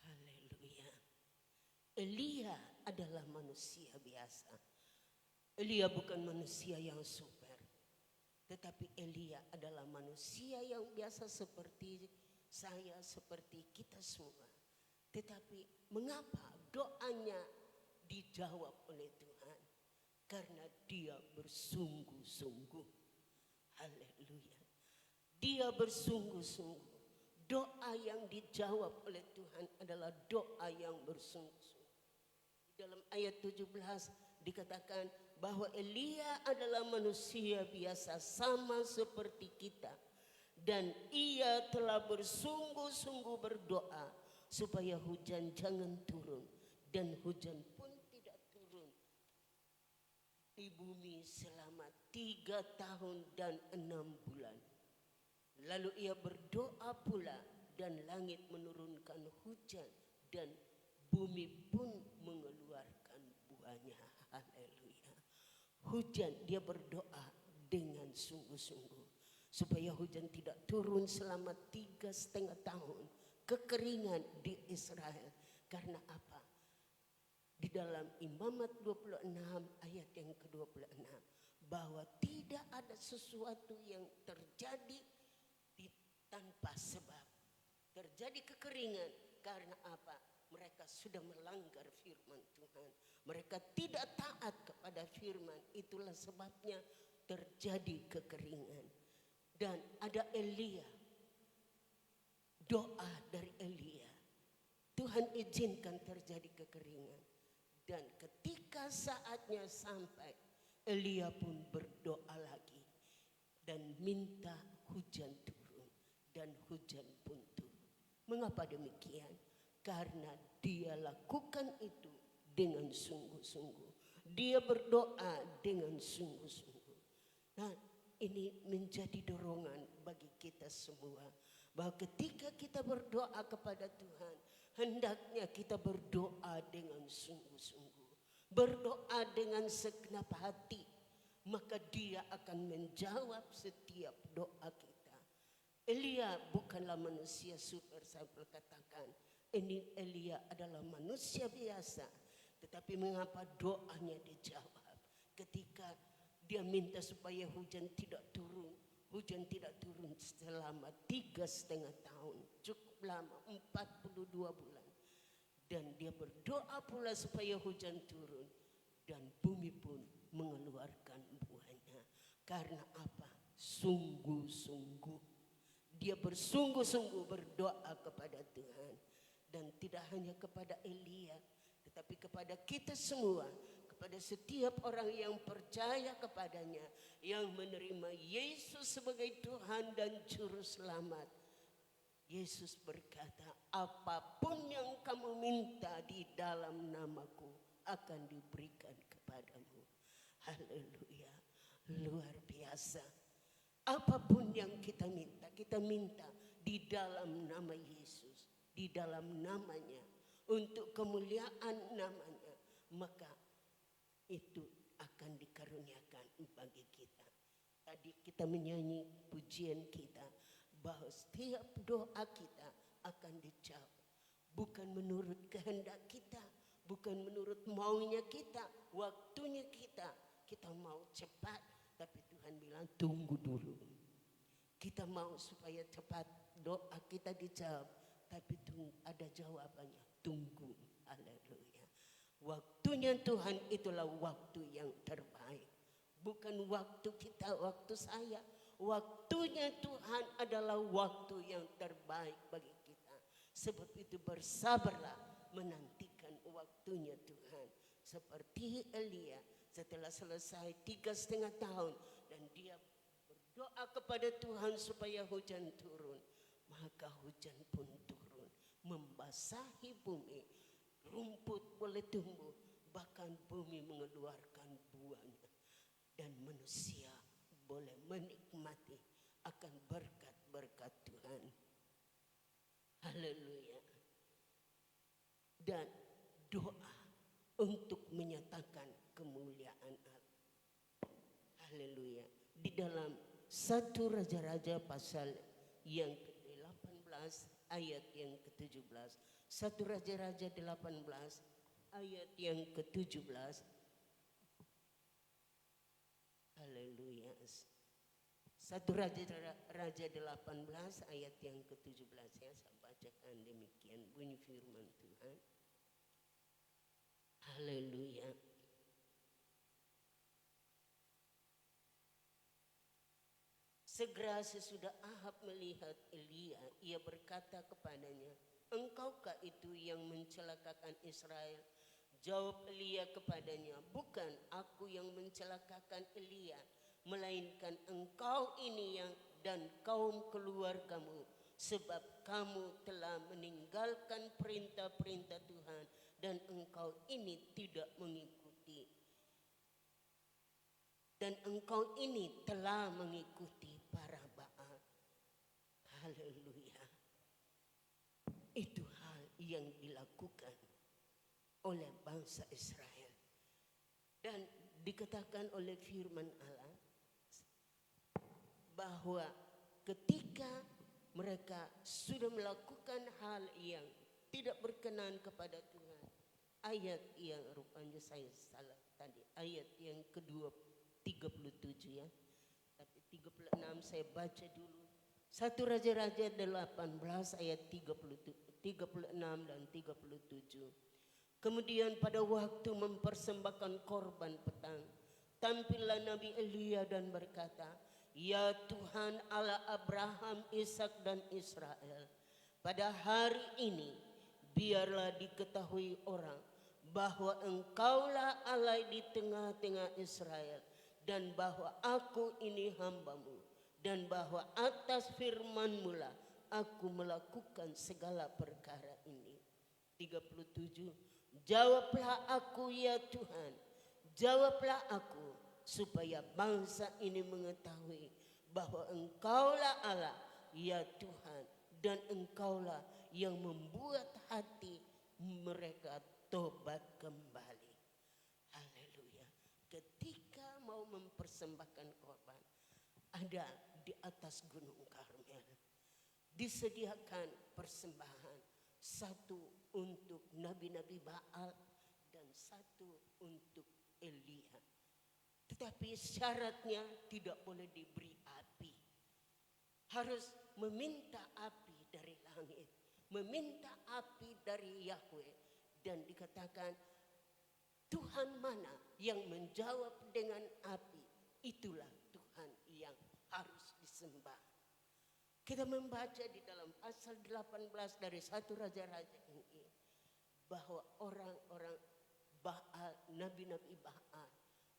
Haleluya. Elia adalah manusia biasa. Elia bukan manusia yang super. Tetapi Elia adalah manusia yang biasa seperti saya, seperti kita semua. Tetapi mengapa doanya dijawab oleh Tuhan? Karena dia bersungguh-sungguh. Haleluya. Dia bersungguh-sungguh. Doa yang dijawab oleh Tuhan adalah doa yang bersungguh-sungguh. Di dalam ayat 17 dikatakan bahwa Elia adalah manusia biasa sama seperti kita. Dan ia telah bersungguh-sungguh berdoa supaya hujan jangan turun. Dan hujan pun tidak turun di bumi selama 3 tahun dan 6 bulan. Lalu ia berdoa pula dan langit menurunkan hujan dan bumi pun mengeluarkan buahnya. Haleluya. Hujan, dia berdoa dengan sungguh-sungguh supaya hujan tidak turun selama 3,5 tahun. Kekeringan di Israel. Karena apa? Di dalam Imamat 26 ayat yang ke-26 bahwa tidak ada sesuatu yang terjadi tanpa sebab. Terjadi kekeringan karena apa? Mereka sudah melanggar firman Tuhan. Mereka tidak taat kepada firman. Itulah sebabnya terjadi kekeringan. Dan ada Elia. Doa dari Elia. Tuhan izinkan terjadi kekeringan. Dan ketika saatnya sampai, Elia pun berdoa lagi. Dan minta hujan turun. Dan hujan pun turun. Mengapa demikian? Karena dia lakukan itu dengan sungguh-sungguh. Dia berdoa dengan sungguh-sungguh. Nah, ini menjadi dorongan bagi kita semua. Bahwa ketika kita berdoa kepada Tuhan, hendaknya kita berdoa dengan sungguh-sungguh. Berdoa dengan segenap hati. Maka dia akan menjawab setiap doa kita. Elia bukanlah manusia super, saya katakan. Ini Elia adalah manusia biasa. Tetapi mengapa doanya dijawab? Ketika dia minta supaya hujan tidak turun. Hujan tidak turun selama 3,5 tahun. Cukup lama, 42 bulan. Dan dia berdoa pula supaya hujan turun. Dan bumi pun mengeluarkan buahnya. Karena apa? Sungguh-sungguh. Dia bersungguh-sungguh berdoa kepada Tuhan. Dan tidak hanya kepada Elia, tetapi kepada kita semua. Kepada setiap orang yang percaya kepadanya, yang menerima Yesus sebagai Tuhan dan Juru Selamat. Yesus berkata, apapun yang kamu minta di dalam namaku akan diberikan kepadamu. Haleluya, luar biasa. Apapun yang kita minta di dalam nama Yesus, di dalam namanya, untuk kemuliaan namanya, maka itu akan dikaruniakan bagi kita. Tadi kita menyanyi pujian kita, bahwa setiap doa kita akan dijawab. Bukan menurut kehendak kita, bukan menurut maunya kita, waktunya kita. Kita mau cepat, tapi Tuhan bilang tunggu dulu. Kita mau supaya cepat doa kita dijawab, tapi tunggu, ada jawabannya. Tunggu, haleluya. Waktunya Tuhan itulah waktu yang terbaik. Bukan waktu kita, waktu saya. Waktunya Tuhan adalah waktu yang terbaik bagi kita. Sebab itu bersabarlah menantikan waktunya Tuhan. Seperti Elia, setelah selesai 3,5 tahun dan dia berdoa kepada Tuhan supaya hujan turun, maka hujan pun turun, membasahi bumi. Rumput boleh tumbuh, bahkan bumi mengeluarkan buahnya, dan manusia boleh menikmati akan berkat-berkat Tuhan. Haleluya. Dan doa untuk menyatakan kemuliaan Allah. Haleluya. Di dalam 1 Raja-Raja pasal yang ke-18 ayat yang ke-17. 1 Raja-Raja 18 ayat yang ke-17. Haleluya. 1 Raja 18 ayat yang ke-17 ya, saya bacakan demikian bunyi firman Tuhan. Haleluya. Segera sesudah Ahab melihat Elia, ia berkata kepadanya, engkaukah itu yang mencelakakan Israel? Jawab Elia kepadanya, bukan aku yang mencelakakan Elia, melainkan engkau ini yang dan kaum keluargamu, sebab kamu telah meninggalkan perintah-perintah Tuhan dan engkau ini tidak mengikuti. Dan engkau ini telah mengikuti para Baal. Haleluya. Itu hal yang dilakukan oleh bangsa Israel. Dan dikatakan oleh firman Allah bahwa ketika mereka sudah melakukan hal yang tidak berkenan kepada Tuhan, ayat yang rupanya saya salah tadi, ayat yang kedua 37 ya, tapi 36 saya baca dulu. 1 Raja-Raja 18 ayat 36 dan 37. Kemudian pada waktu mempersembahkan korban petang, tampillah Nabi Elia dan berkata, ya Tuhan Allah Abraham, Ishak dan Israel, pada hari ini biarlah diketahui orang bahwa engkaulah Allah di tengah-tengah Israel, dan bahwa aku ini hambamu, dan bahwa atas firman-Mu lah aku melakukan segala perkara ini. 37. Jawablah aku ya Tuhan, jawablah aku, supaya bangsa ini mengetahui bahwa engkaulah Allah ya Tuhan, dan engkaulah yang membuat hati mereka tobat kembali. Haleluya. Ketika mau mempersembahkan korban, ada di atas Gunung Karmel disediakan persembahan, satu untuk nabi-nabi Baal dan satu untuk Elia. Tetapi syaratnya tidak boleh diberi api. Harus meminta api dari langit, meminta api dari Yahweh, dan dikatakan Tuhan mana yang menjawab dengan api, itulah Tuhan sembah. Kita membaca di dalam pasal 18 dari 1 Raja-Raja ini bahwa orang-orang Baal, nabi-nabi Baal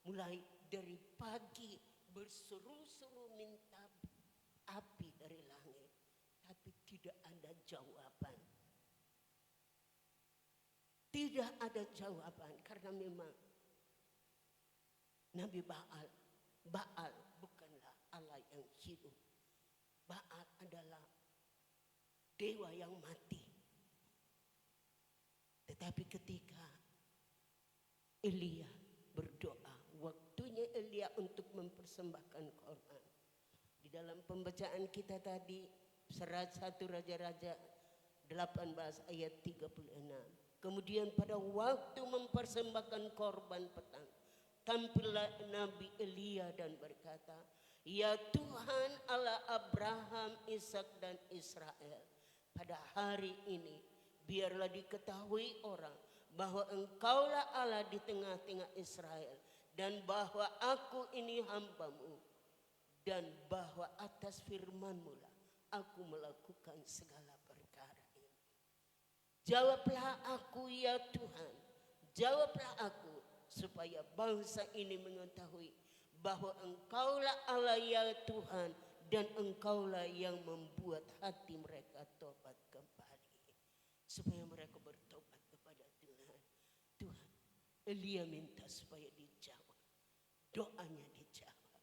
mulai dari pagi berseru-seru minta api dari langit, tapi tidak ada jawaban. Tidak ada jawaban karena memang Nabi Baal bukanlah Allah yang hidup. Baal adalah dewa yang mati. Tetapi ketika Elia berdoa, waktunya Elia untuk mempersembahkan korban. Di dalam pembacaan kita tadi, Serat 1 Raja-Raja 18 ayat 36. Kemudian pada waktu mempersembahkan korban petang, tampillah Nabi Elia dan berkata, "Ya Tuhan Allah Abraham, Ishak dan Israel, pada hari ini biarlah diketahui orang bahwa Engkaulah Allah di tengah-tengah Israel, dan bahwa aku ini hamba-Mu, dan bahwa atas firman-Mu lah aku melakukan segala perkara ini. Jawablah aku ya Tuhan, jawablah aku, supaya bangsa ini mengetahui bahwa Engkaulah Allah ya Tuhan, dan Engkaulah yang membuat hati mereka tobat kembali." Supaya mereka bertobat kepada Tuhan. Tuhan, Elia minta supaya dijawab. Doanya dijawab.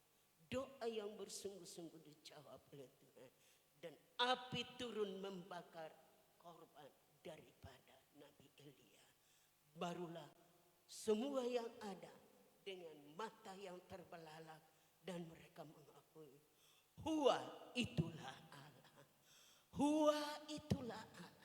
Doa yang bersungguh-sungguh dijawab oleh Tuhan. Dan api turun membakar korban daripada Nabi Elia. Barulah semua yang ada dengan mata yang terbelalak dan mereka mengakui, Huwa itulah Allah. Huwa itulah Allah.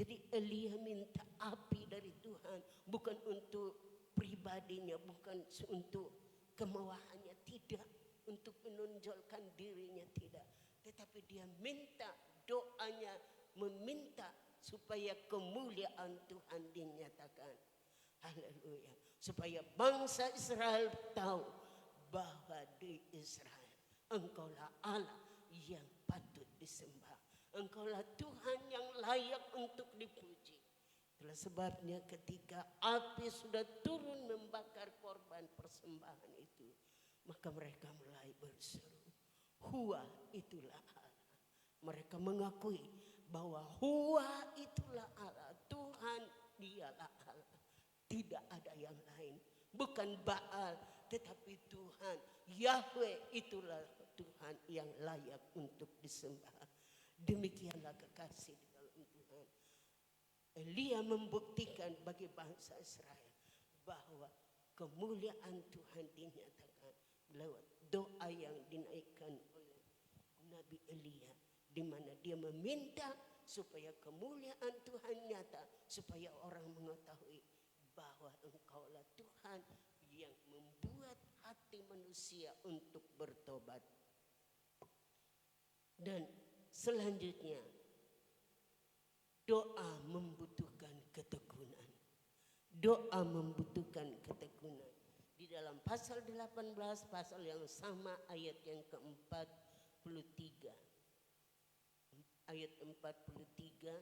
Jadi Elia minta api dari Tuhan, bukan untuk pribadinya, bukan untuk kemauannya, tidak, untuk menonjolkan dirinya, tidak. Tetapi dia minta, doanya meminta supaya kemuliaan Tuhan dinyatakan. Haleluya. Supaya bangsa Israel tahu bahwa di Israel Engkaulah Allah yang patut disembah. Engkaulah Tuhan yang layak untuk dipuji. Itulah sebabnya ketika api sudah turun membakar korban persembahan itu, maka mereka mulai berseru, Huwa itulah Allah. Mereka mengakui bahwa Huwa itulah Allah. Tuhan dialah Allah. Tidak ada yang lain. Bukan Baal, tetapi Tuhan. Yahweh itulah Tuhan yang layak untuk disembah. Demikianlah kekasih di dalam Tuhan. Elia membuktikan bagi bangsa Israel bahwa kemuliaan Tuhan dinyatakan lewat doa yang dinaikkan oleh Nabi Elia, di mana dia meminta supaya kemuliaan Tuhan nyata, supaya orang mengetahui bahwa Engkaulah Tuhan yang membuat hati manusia untuk bertobat. Dan selanjutnya, doa membutuhkan ketekunan. Doa membutuhkan ketekunan. Di dalam pasal 18, pasal yang sama, ayat yang ke-43. Ayat 43,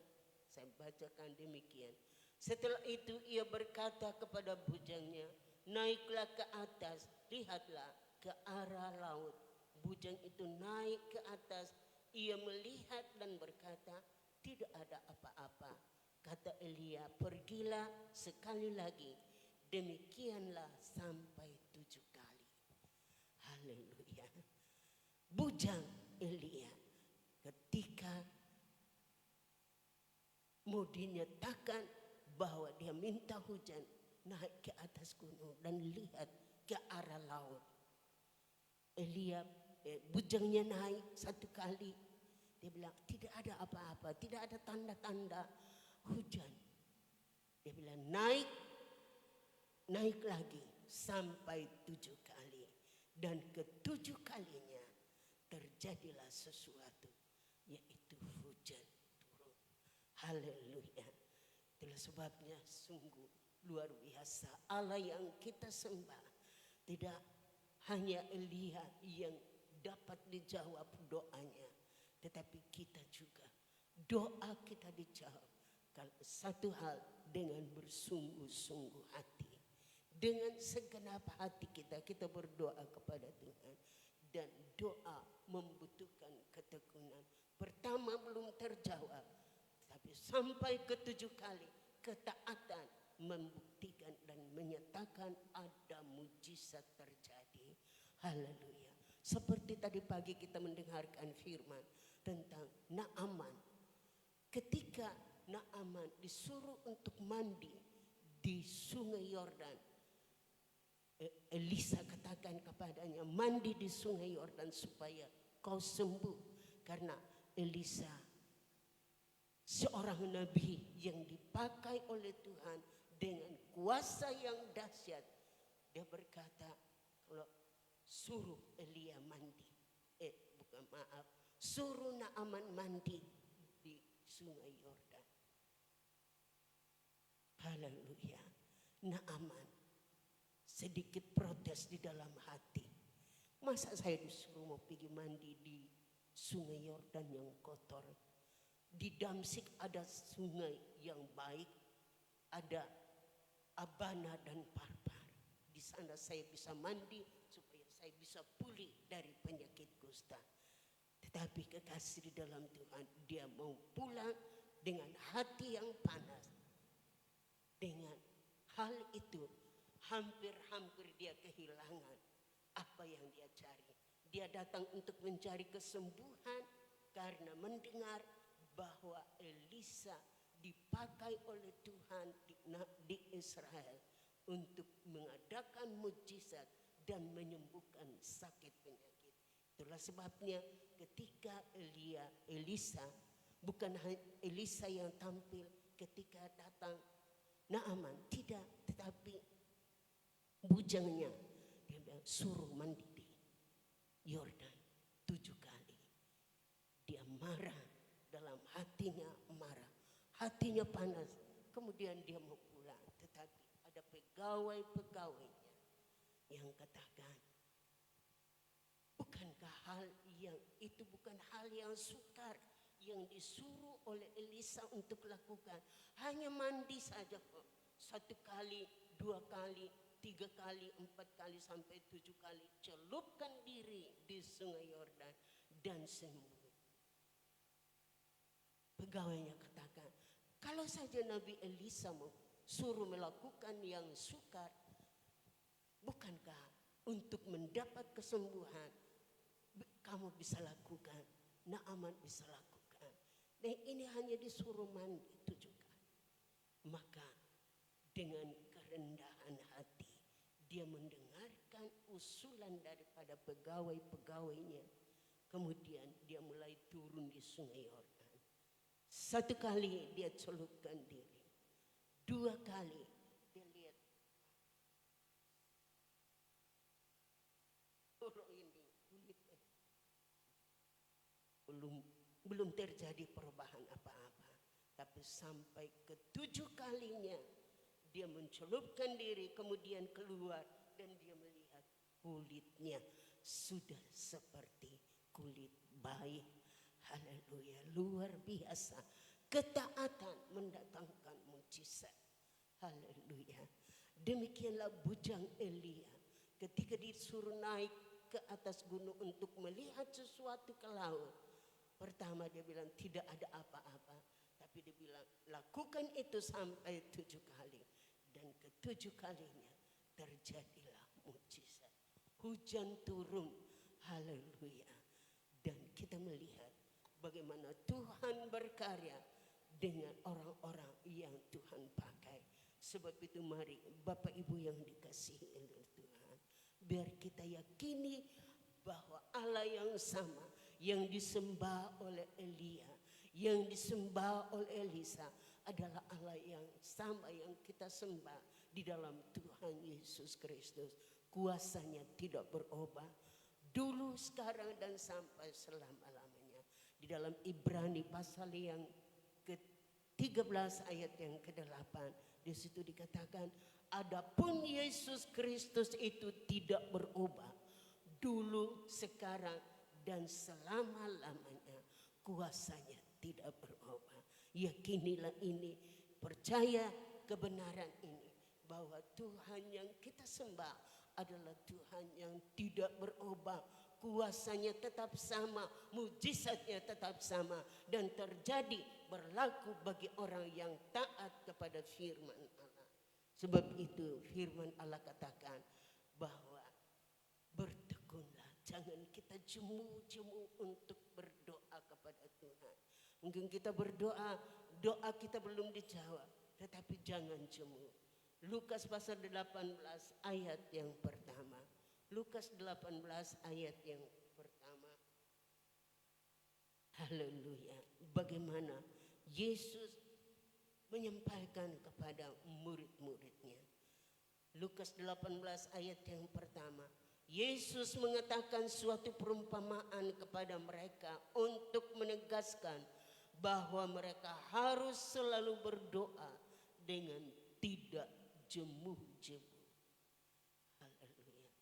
saya bacakan demikian. Setelah itu ia berkata kepada bujangnya, naiklah ke atas, lihatlah ke arah laut. Bujang itu naik ke atas, ia melihat dan berkata, tidak ada apa-apa. Kata Elia, pergilah sekali lagi. Demikianlah sampai 7 kali. Haleluya. Bujang Elia ketika mau dinyatakan bahwa dia minta hujan, naik ke atas gunung dan lihat ke arah laut. Elia, bujangnya naik 1 kali. Dia bilang tidak ada apa-apa, tidak ada tanda-tanda hujan. Dia bilang naik lagi sampai 7 kali. Dan ke-7 kalinya terjadilah sesuatu, yaitu hujan turun. Haleluya. Itulah sebabnya sungguh luar biasa Allah yang kita sembah. Tidak hanya Elia yang dapat dijawab doanya. Tetapi kita juga doa kita dijawab. Kalau satu hal dengan bersungguh-sungguh hati. Dengan segenap hati kita berdoa kepada Tuhan. Dan doa membutuhkan ketekunan. Pertama belum terjawab. Tapi sampai ke-7 kali ketaatan membuktikan dan menyatakan ada mujizat terjadi. Haleluya. Seperti tadi pagi kita mendengarkan firman tentang Naaman. Ketika Naaman disuruh untuk mandi di sungai Yordan, Elisa katakan kepadanya, mandi di sungai Yordan supaya kau sembuh. Karena Elisa seorang nabi yang dipakai oleh Tuhan dengan kuasa yang dahsyat. Dia berkata, kalau suruh Elia mandi, suruh Naaman mandi di sungai Yordan. Haleluya. Naaman sedikit protes di dalam hati. Masa saya disuruh mau pergi mandi di sungai Yordan yang kotor? Di Damsik ada sungai yang baik, ada Abana dan Parpar. Di sana saya bisa mandi supaya saya bisa pulih dari penyakit kusta. Tetapi kekasih di dalam Tuhan, dia mau pulang dengan hati yang panas. Dengan hal itu hampir-hampir dia kehilangan apa yang dia cari. Dia datang untuk mencari kesembuhan karena mendengar bahwa Elisa dipakai oleh Tuhan di Israel untuk mengadakan mujizat dan menyembuhkan sakit penyakit. Itulah sebabnya ketika Elisa, bukan Elisa yang tampil ketika datang Naaman, tidak, tetapi bujangnya dia bilang suruh mandi di Yordan 7 kali. Dia marah, dalam hatinya marah, hatinya panas. Kemudian dia mau pulang, tetapi ada pegawai-pegawainya yang katakan, bukankah hal yang itu bukan hal yang sukar yang disuruh oleh Elisa untuk lakukan? Hanya mandi saja kok. 1 kali, 2 kali, 3 kali, 4 kali sampai 7 kali. Celupkan diri di sungai Yordan dan sembuh. Pegawainya katakan, kalau saja Nabi Elisa mau suruh melakukan yang sukar, bukankah untuk mendapat kesembuhan kamu bisa lakukan, Naaman bisa lakukan. Dan ini hanya disuruh mandi 7 kali. Maka dengan kerendahan hati dia mendengarkan usulan daripada pegawai-pegawainya. Kemudian dia mulai turun di sungai Yordan. 1 kali dia celupkan diri. 2 kali dia lihat orang ini kulitnya belum terjadi perubahan apa-apa. Tapi sampai ke-7 kalinya dia mencelupkan diri, kemudian keluar dan dia melihat kulitnya sudah seperti kulit bayi. Haleluya, luar biasa. Ketaatan mendatangkan mujizat. Haleluya. Demikianlah bujang Elia ketika disuruh naik ke atas gunung untuk melihat sesuatu ke laut. Pertama dia bilang tidak ada apa-apa. Tapi dia bilang lakukan itu sampai 7 kali. Dan ke-7 kalinya terjadilah mujizat. Hujan turun. Haleluya. Dan kita melihat bagaimana Tuhan berkarya dengan orang-orang yang Tuhan pakai. Sebab itu mari Bapak Ibu yang dikasihi oleh Tuhan, biar kita yakini bahwa Allah yang sama yang disembah oleh Elia, yang disembah oleh Elisa adalah Allah yang sama yang kita sembah di dalam Tuhan Yesus Kristus. Kuasanya tidak berubah, dulu, sekarang, dan sampai selama-lamanya. Di dalam Ibrani pasal yang ke-13 ayat yang ke-8, di situ dikatakan, adapun Yesus Kristus itu tidak berubah. dulu, sekarang, dan selama-lamanya. Kuasanya tidak berubah. Yakinilah ini, percaya kebenaran ini, bahwa Tuhan yang kita sembah adalah Tuhan yang tidak berubah. Kuasanya tetap sama, mujizatnya tetap sama, dan terjadi berlaku bagi orang yang taat kepada firman Allah. Sebab itu firman Allah katakan bahwa bertekunlah, jangan kita jemu-jemu untuk berdoa kepada Tuhan. Mungkin kita berdoa, doa kita belum dijawab, tetapi jangan jemu. Lukas pasal 18 ayat yang pertama. Lukas 18 ayat yang pertama. Haleluya. Bagaimana Yesus menyampaikan kepada murid-muridnya. Lukas 18 ayat yang pertama. Yesus mengatakan suatu perumpamaan kepada mereka untuk menegaskan bahwa mereka harus selalu berdoa dengan tidak jemu-jemu. Haleluya.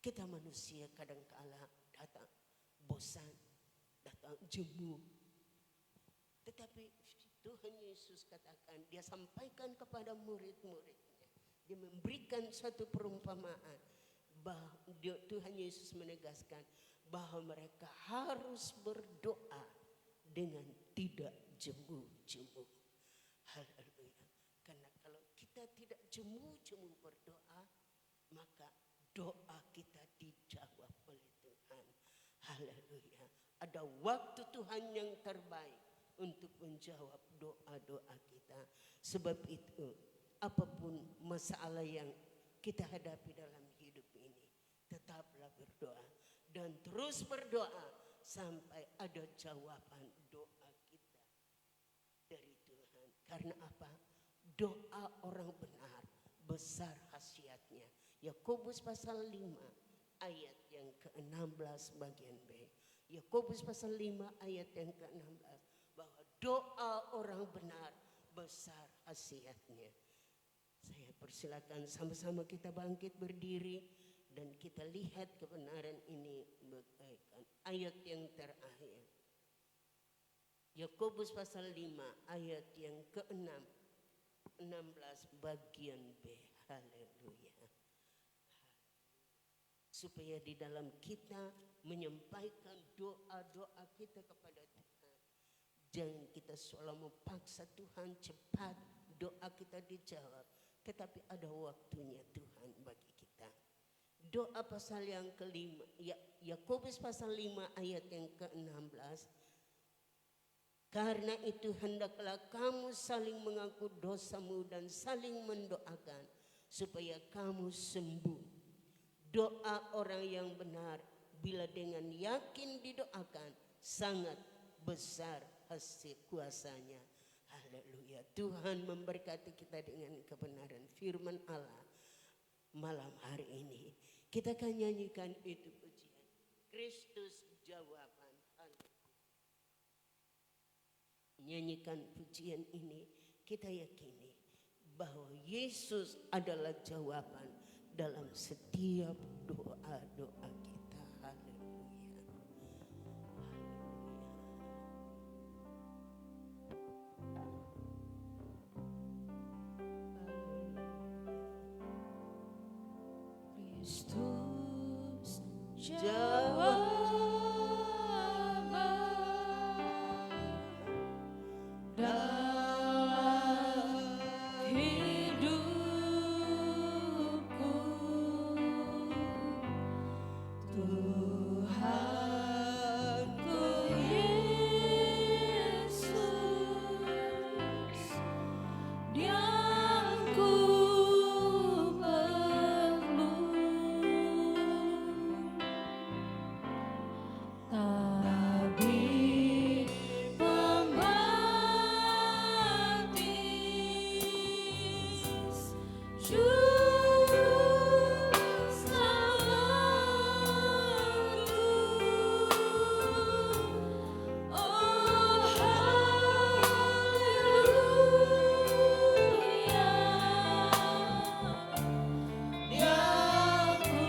Kita manusia kadang-kala datang bosan, datang jemu. Tetapi Tuhan Yesus katakan, dia sampaikan kepada murid-muridnya. Dia memberikan satu perumpamaan. Tuhan Yesus menegaskan bahwa mereka harus berdoa dengan tidak jemu-jemu. Haleluya. Karena kalau kita tidak jemu-jemu berdoa, maka doa kita dijawab oleh Tuhan. Haleluya. Ada waktu Tuhan yang terbaik untuk menjawab doa-doa kita. Sebab itu, apapun masalah yang kita hadapi dalam hidup ini, tetaplah berdoa dan terus berdoa sampai ada jawaban doa kita dari Tuhan. Karena apa? Doa orang benar besar khasiatnya. Yakobus pasal 5 ayat yang ke-16 bagian B. Yakobus pasal 5 ayat yang ke-16, bahwa doa orang benar besar khasiatnya. Saya persilakan sama-sama kita bangkit berdiri dan kita lihat kebenaran ini bagaikan ayat yang terakhir. Yakobus pasal 5 ayat yang ke-6 16 bagian B. Haleluya. Supaya di dalam kita menyampaikan doa-doa kita kepada Tuhan, jangan kita seolah memaksa Tuhan cepat doa kita dijawab, tetapi ada waktunya Tuhan bagi kita. Doa pasal yang kelima, Yakobus pasal 5 ayat yang ke-16. Karena itu hendaklah kamu saling mengaku dosamu dan saling mendoakan supaya kamu sembuh. Doa orang yang benar bila dengan yakin didoakan sangat besar hasil kuasanya. Haleluya. Tuhan memberkati kita dengan kebenaran firman Allah malam hari ini. Kita akan nyanyikan itu pujian. Kristus jawaban. Haleluya. Nyanyikan pujian ini, kita yakini bahwa Yesus adalah jawaban dalam setiap doa-doa kita. Haleluya. Kristus Jawaban dalam hidupku, Tuhanku Yesus, yang ku perlu. Tabib pembaptis, juru selamatku. Oh haleluya, yang ku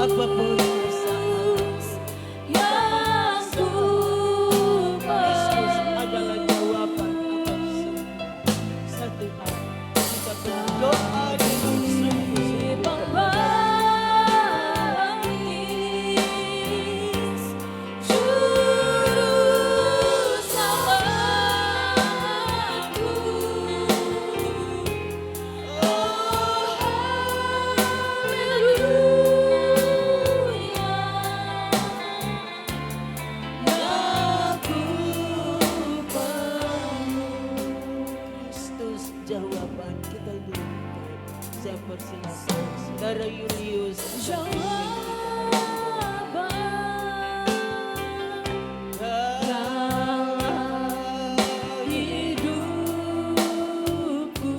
apapun masalah, yang ku Yesus adalah jawaban atas semua. Satu hal, kita berdoa dengan sungguh-sungguh pembaptis, juru selamatku. Oh haleluya, aku perlu. Kristus jawaban kita lupa. Saya persilakan Saudara Julius. Jawaban dalam hidupku,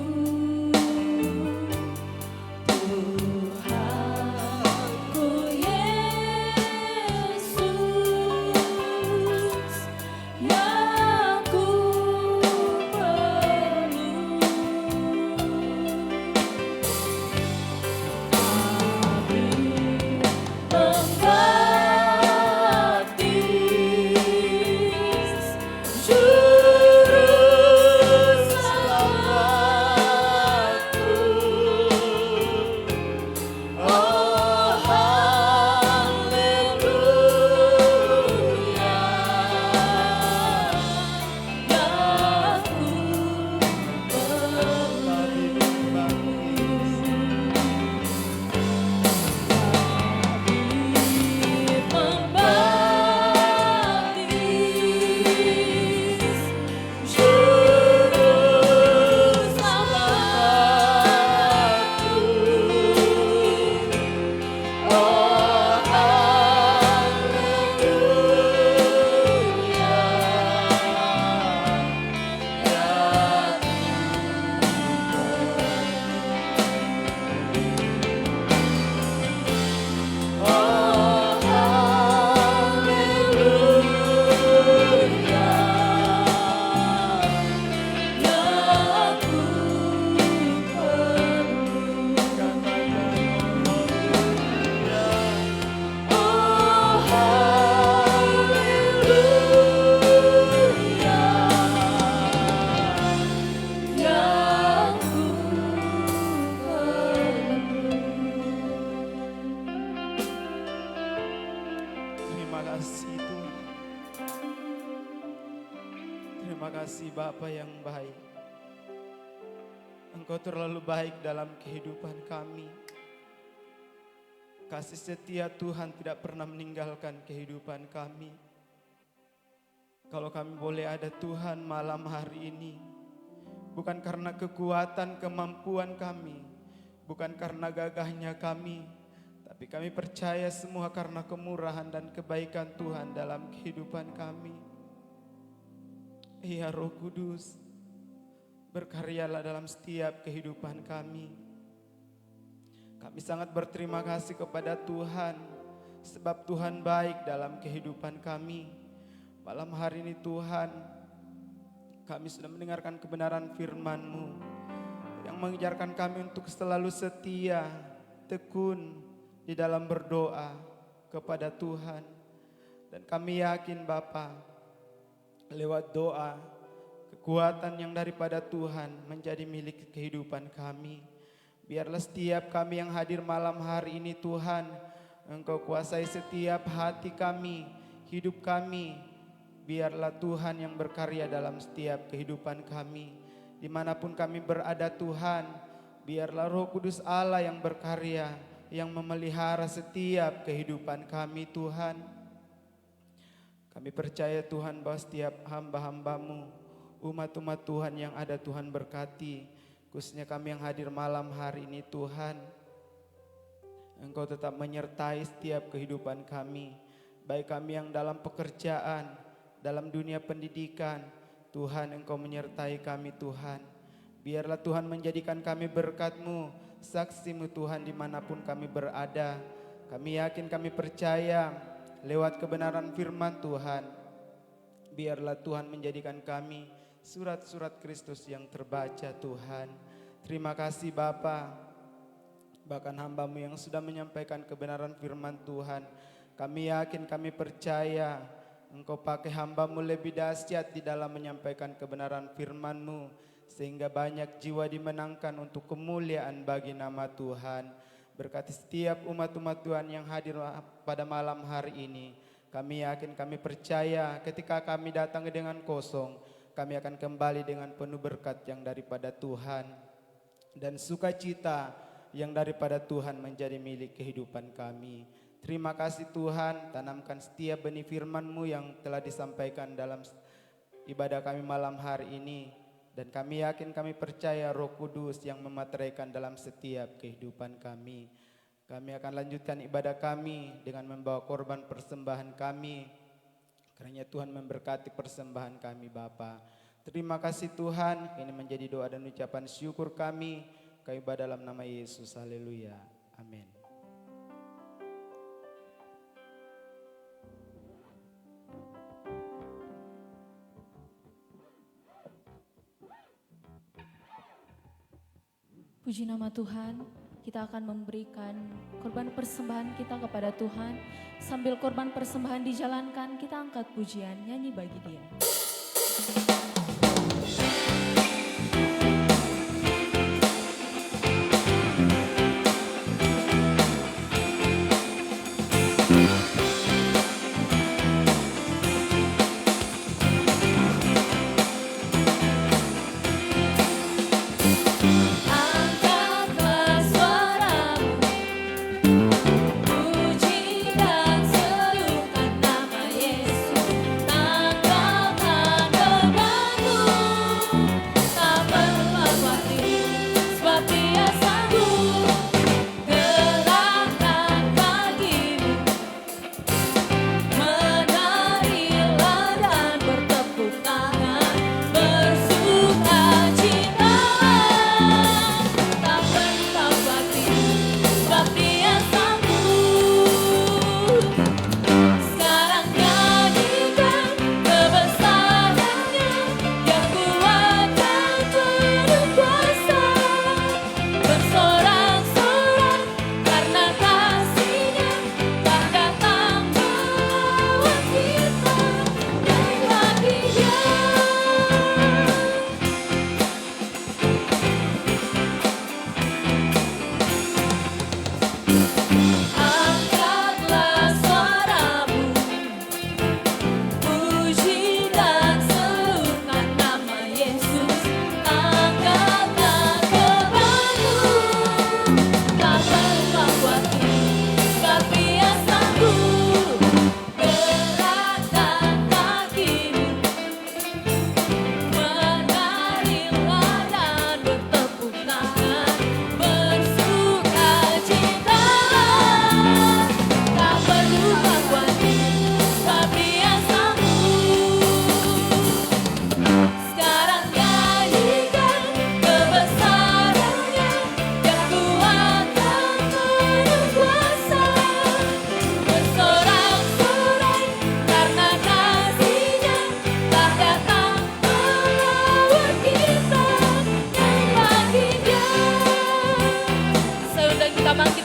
Tuhanku Yesus, yang ku perlu. Pembaptis, juru selamatku. Oh haleluya, yang ku pembaptis, juru selamatku. Oh haleluya, oh haleluya, yang ku perlu. Oh haleluya, yang ku Terima kasih Tuhan. Terima kasih Bapa yang baik. Engkau terlalu baik dalam kehidupan kami. Kasih setia Tuhan tidak pernah meninggalkan kehidupan kami. Kalau kami boleh ada Tuhan malam hari ini, bukan karena kekuatan kemampuan kami, bukan karena gagahnya kami, tapi kami percaya semua karena kemurahan dan kebaikan Tuhan dalam kehidupan kami. Ya Roh Kudus, berkaryalah dalam setiap kehidupan kami. Kami sangat berterima kasih kepada Tuhan, sebab Tuhan baik dalam kehidupan kami. Malam hari ini Tuhan, kami sudah mendengarkan kebenaran firman-Mu yang mengajarkan kami untuk selalu setia, tekun di dalam berdoa kepada Tuhan. Dan kami yakin Bapa, lewat doa, kekuatan yang daripada Tuhan menjadi milik kehidupan kami. Biarlah setiap kami yang hadir malam hari ini Tuhan, Engkau kuasai setiap hati kami, hidup kami. Biarlah Tuhan yang berkarya dalam setiap kehidupan kami. Dimanapun kami berada Tuhan, biarlah Roh Kudus Allah yang berkarya, yang memelihara setiap kehidupan kami Tuhan. Kami percaya Tuhan bahwa setiap hamba-hamba-Mu, umat-umat Tuhan yang ada Tuhan berkati, khususnya kami yang hadir malam hari ini Tuhan. Engkau tetap menyertai setiap kehidupan kami, baik kami yang dalam pekerjaan, dalam dunia pendidikan. Tuhan, Engkau menyertai kami Tuhan. Biarlah Tuhan menjadikan kami berkat-Mu, saksi-Mu Tuhan dimanapun kami berada. Kami yakin, kami percaya lewat kebenaran firman Tuhan. Biarlah Tuhan menjadikan kami surat-surat Kristus yang terbaca Tuhan. Terima kasih Bapa. bahkan hamba-Mu yang sudah menyampaikan kebenaran firman Tuhan. Kami yakin, kami percaya Engkau pakai hamba-Mu lebih dahsyat di dalam menyampaikan kebenaran firman-Mu, sehingga banyak jiwa dimenangkan untuk kemuliaan bagi nama Tuhan. Berkati setiap umat-umat Tuhan yang hadir pada malam hari ini. Kami yakin, kami percaya ketika kami datang dengan kosong, kami akan kembali dengan penuh berkat yang daripada Tuhan. Dan sukacita yang daripada Tuhan menjadi milik kehidupan kami. Terima kasih Tuhan, tanamkan setiap benih firman-Mu yang telah disampaikan dalam ibadah kami malam hari ini. Dan kami yakin, kami percaya Roh Kudus yang memateraikan dalam setiap kehidupan kami. Kami akan lanjutkan ibadah kami dengan membawa korban persembahan kami. Karena Tuhan memberkati persembahan kami Bapa. Terima kasih Tuhan, ini menjadi doa dan ucapan syukur kami. Kami dalam nama Yesus, haleluya, amin. Puji nama Tuhan, kita akan memberikan korban persembahan kita kepada Tuhan. Sambil korban persembahan dijalankan, kita angkat pujian, nyanyi bagi Dia. Tangan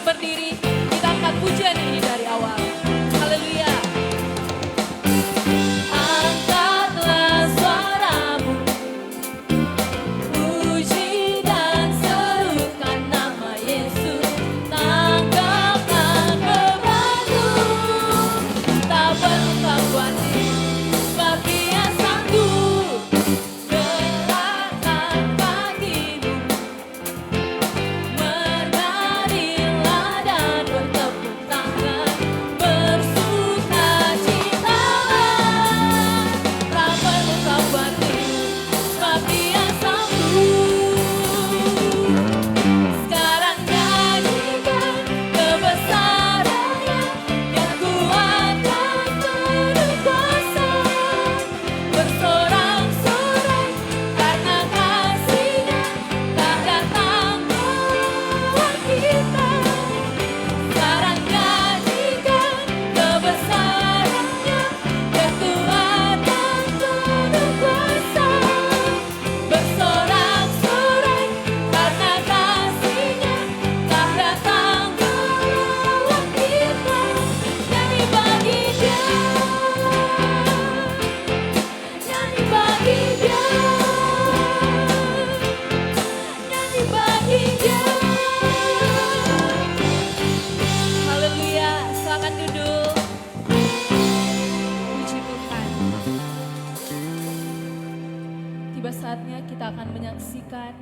kita akan menyaksikan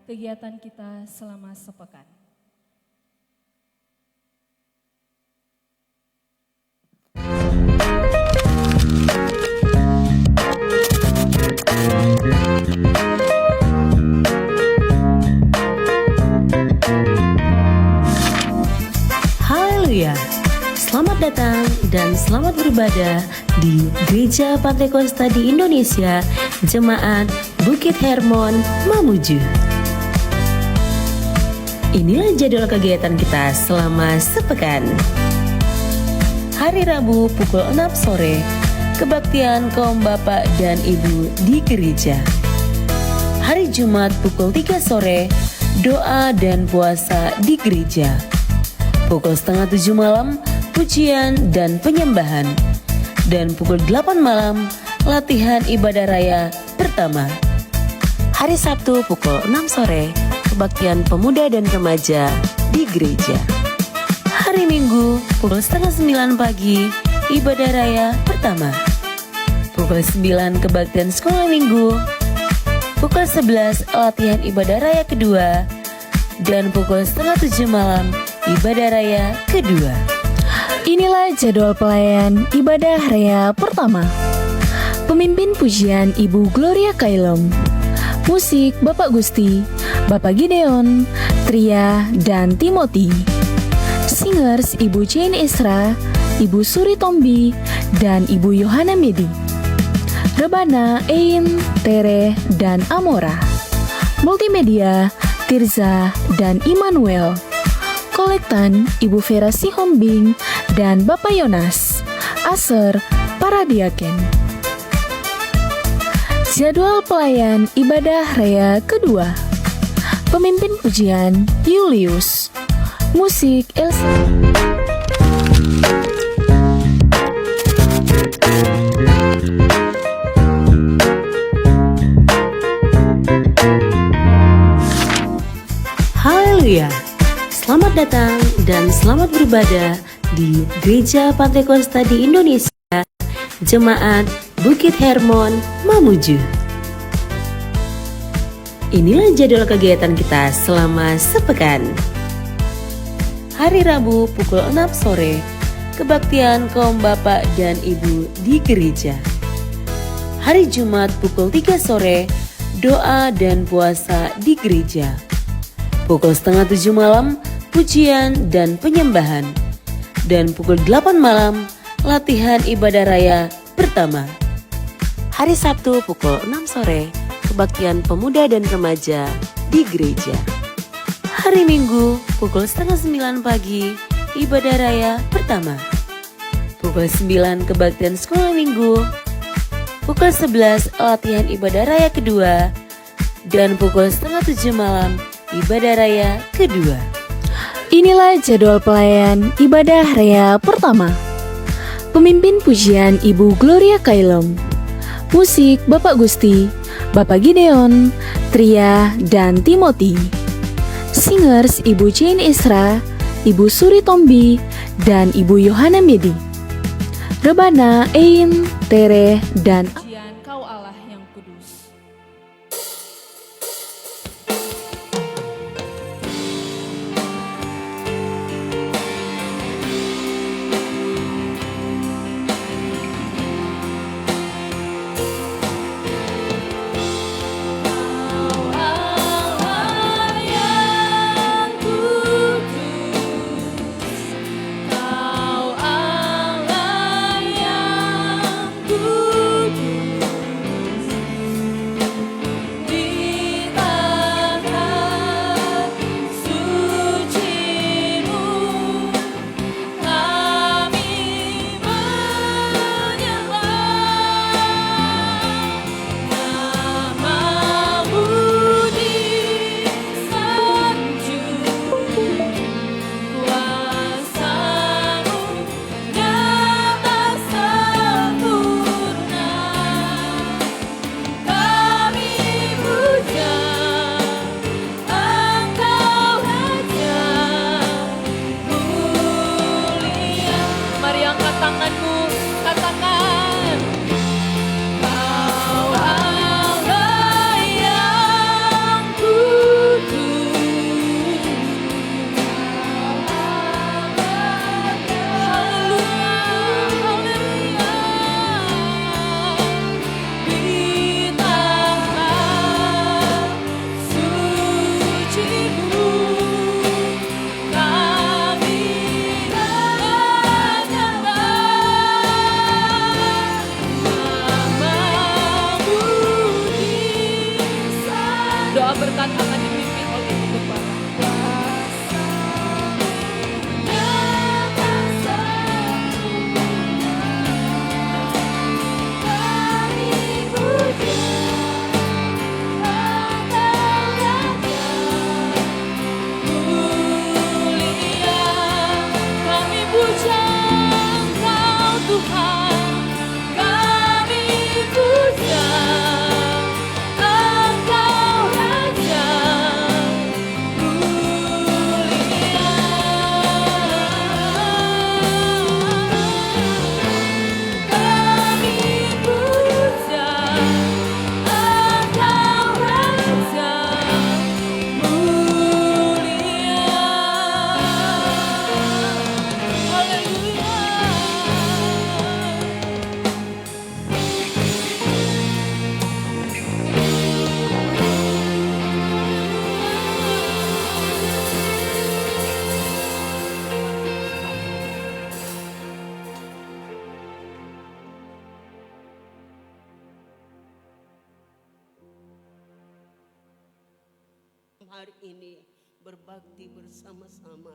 kegiatan kita selama sepekan. Haleluya. Selamat datang dan selamat beribadah di Gereja Pantai Kosta di Indonesia, Jemaat Bukit Hermon, Mamuju. Inilah jadwal kegiatan kita selama sepekan. Hari Rabu pukul 6 sore, kebaktian kaum bapak dan ibu di gereja. Hari Jumat pukul 3 sore, doa dan puasa di gereja. Pukul setengah 7 malam, pujian dan penyembahan. Dan pukul 8 malam, latihan ibadah raya pertama. Hari Sabtu pukul 6 sore, kebaktian pemuda dan remaja di gereja. Hari Minggu pukul setengah 9 pagi, ibadah raya pertama. Pukul 9 kebaktian sekolah minggu. Pukul 11 latihan ibadah raya kedua. Dan pukul setengah 7 malam, ibadah raya kedua. Inilah jadwal pelayan ibadah raya pertama. Pemimpin pujian Ibu Gloria Kailom. Musik Bapak Gusti, Bapak Gideon, Tria, dan Timothy. Singers Ibu Jane Esra, Ibu Suri Tombi, dan Ibu Yohana Medi. Rebana, Ein, Tere, dan Amora. Multimedia, Tirza, dan Immanuel. Kolektan Ibu Vera Sihombing dan Bapak Yonas. Aser, para diaken. Jadwal pelayan ibadah raya kedua. Pemimpin pujian Julius. Musik Elsa. Haleluya. Selamat datang dan selamat beribadah di Gereja Pantai Kosta di Indonesia, Jemaat Bukit Hermon, Mamuju. Inilah jadwal kegiatan kita selama sepekan. Hari Rabu pukul 6 sore, kebaktian kaum bapak dan ibu di gereja. Hari Jumat pukul 3 sore, doa dan puasa di gereja. Pukul setengah 7 malam, pujian dan penyembahan. Dan pukul 8 malam, latihan ibadah raya pertama. Hari Sabtu pukul 6 sore, kebaktian pemuda dan remaja di gereja. Hari Minggu pukul setengah 9 pagi, ibadah raya pertama. Pukul 9 kebaktian sekolah minggu. Pukul 11 latihan ibadah raya kedua. Dan pukul setengah 7 malam, ibadah raya kedua. Inilah jadwal pelayan ibadah raya pertama. Pemimpin pujian Ibu Gloria Kailom. Musik Bapak Gusti, Bapak Gideon, Tria, dan Timothy. Singers Ibu Jane Esra, Ibu Suri Tombi, dan Ibu Yohana Medi. Rebana, Ein, Tere, dan pujian Kau Allah yang kudus. Kau Allah yang kudus. hari ini berbakti bersama-sama.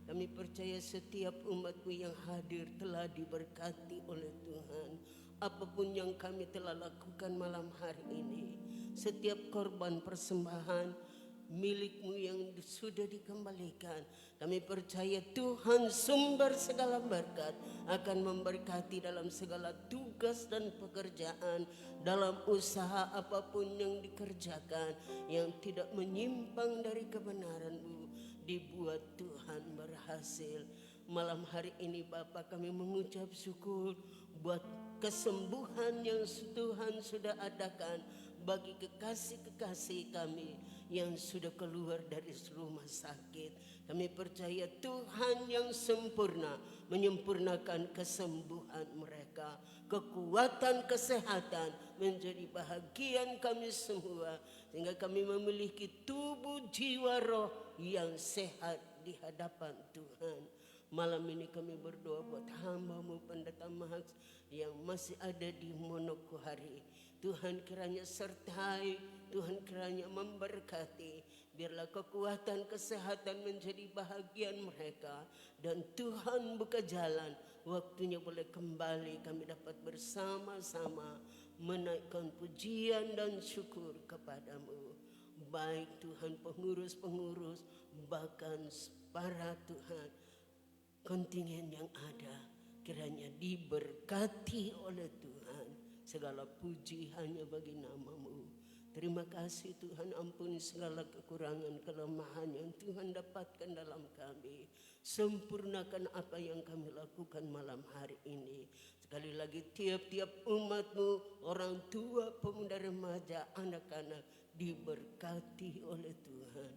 Kami percaya setiap umat-Mu yang hadir telah diberkati oleh Tuhan. Apapun yang kami telah lakukan malam hari ini, setiap korban persembahan milik-Mu yang sudah dikembalikan, kami percaya Tuhan sumber segala berkat akan memberkati dalam segala tugas dan pekerjaan, dalam usaha apapun yang dikerjakan yang tidak menyimpang dari kebenaran-Mu, dibuat Tuhan berhasil. Malam hari ini Bapa, kami mengucap syukur buat kesembuhan yang Tuhan sudah adakan bagi kekasih-kekasih kami yang sudah keluar dari rumah sakit. Kami percaya Tuhan yang sempurna menyempurnakan kesembuhan mereka. Kekuatan kesehatan menjadi bahagian kami semua, sehingga kami memiliki tubuh jiwa roh yang sehat di hadapan Tuhan. Malam ini kami berdoa buat hamba-Mu Pendeta Max yang masih ada di Monokohari. Tuhan kiranya sertai, Tuhan kiranya memberkati. Biarlah kekuatan kesehatan menjadi bahagian mereka. Dan Tuhan buka jalan, waktunya boleh kembali kami dapat bersama-sama menaikkan pujian dan syukur kepada-Mu. Baik Tuhan, pengurus-pengurus, bahkan para Tuhan kontingen yang ada, kiranya diberkati oleh Tuhan. Segala puji hanya bagi nama-Mu. Terima kasih Tuhan, ampuni segala kekurangan, kelemahan yang Tuhan dapatkan dalam kami. Sempurnakan apa yang kami lakukan malam hari ini. Sekali lagi tiap-tiap umat-Mu, orang tua, pemuda, remaja, anak-anak diberkati oleh Tuhan.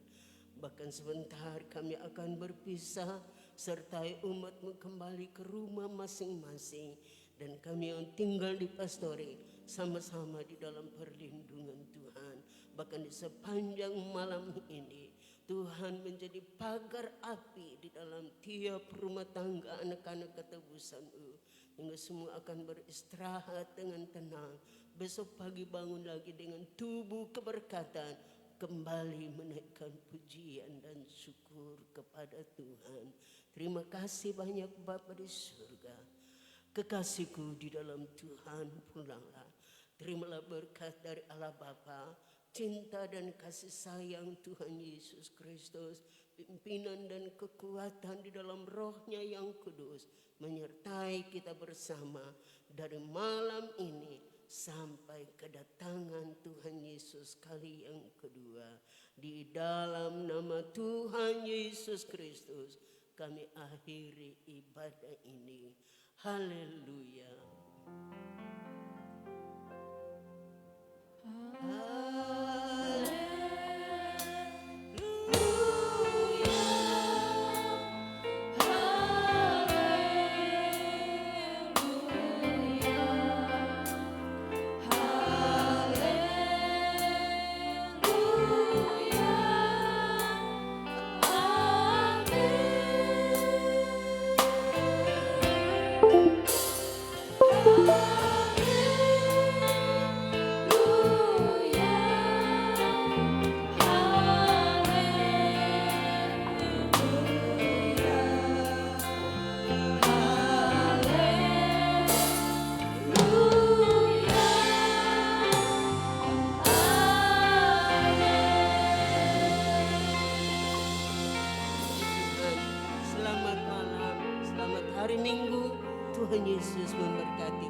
Bahkan sebentar kami akan berpisah, sertai umat-Mu kembali ke rumah masing-masing. Dan kami yang tinggal di Pastori sama-sama di dalam perlindungan Tuhan. Bahkan di sepanjang malam ini Tuhan menjadi pagar api di dalam tiap rumah tangga anak-anak ketebusan-Mu, hingga semua akan beristirahat dengan tenang. Besok pagi bangun lagi dengan tubuh keberkatan, kembali menaikkan pujian dan syukur kepada Tuhan. Terima kasih banyak Bapa di surga. Kekasihku di dalam Tuhan, pulanglah. Terimalah berkat dari Allah Bapa, cinta dan kasih sayang Tuhan Yesus Kristus, pimpinan dan kekuatan di dalam Roh-Nya yang kudus, menyertai kita bersama dari malam ini sampai kedatangan Tuhan Yesus kali yang kedua. Di dalam nama Tuhan Yesus Kristus kami akhiri ibadah ini. Haleluya. Selamat malam, selamat hari Minggu. Tuhan Yesus memberkati.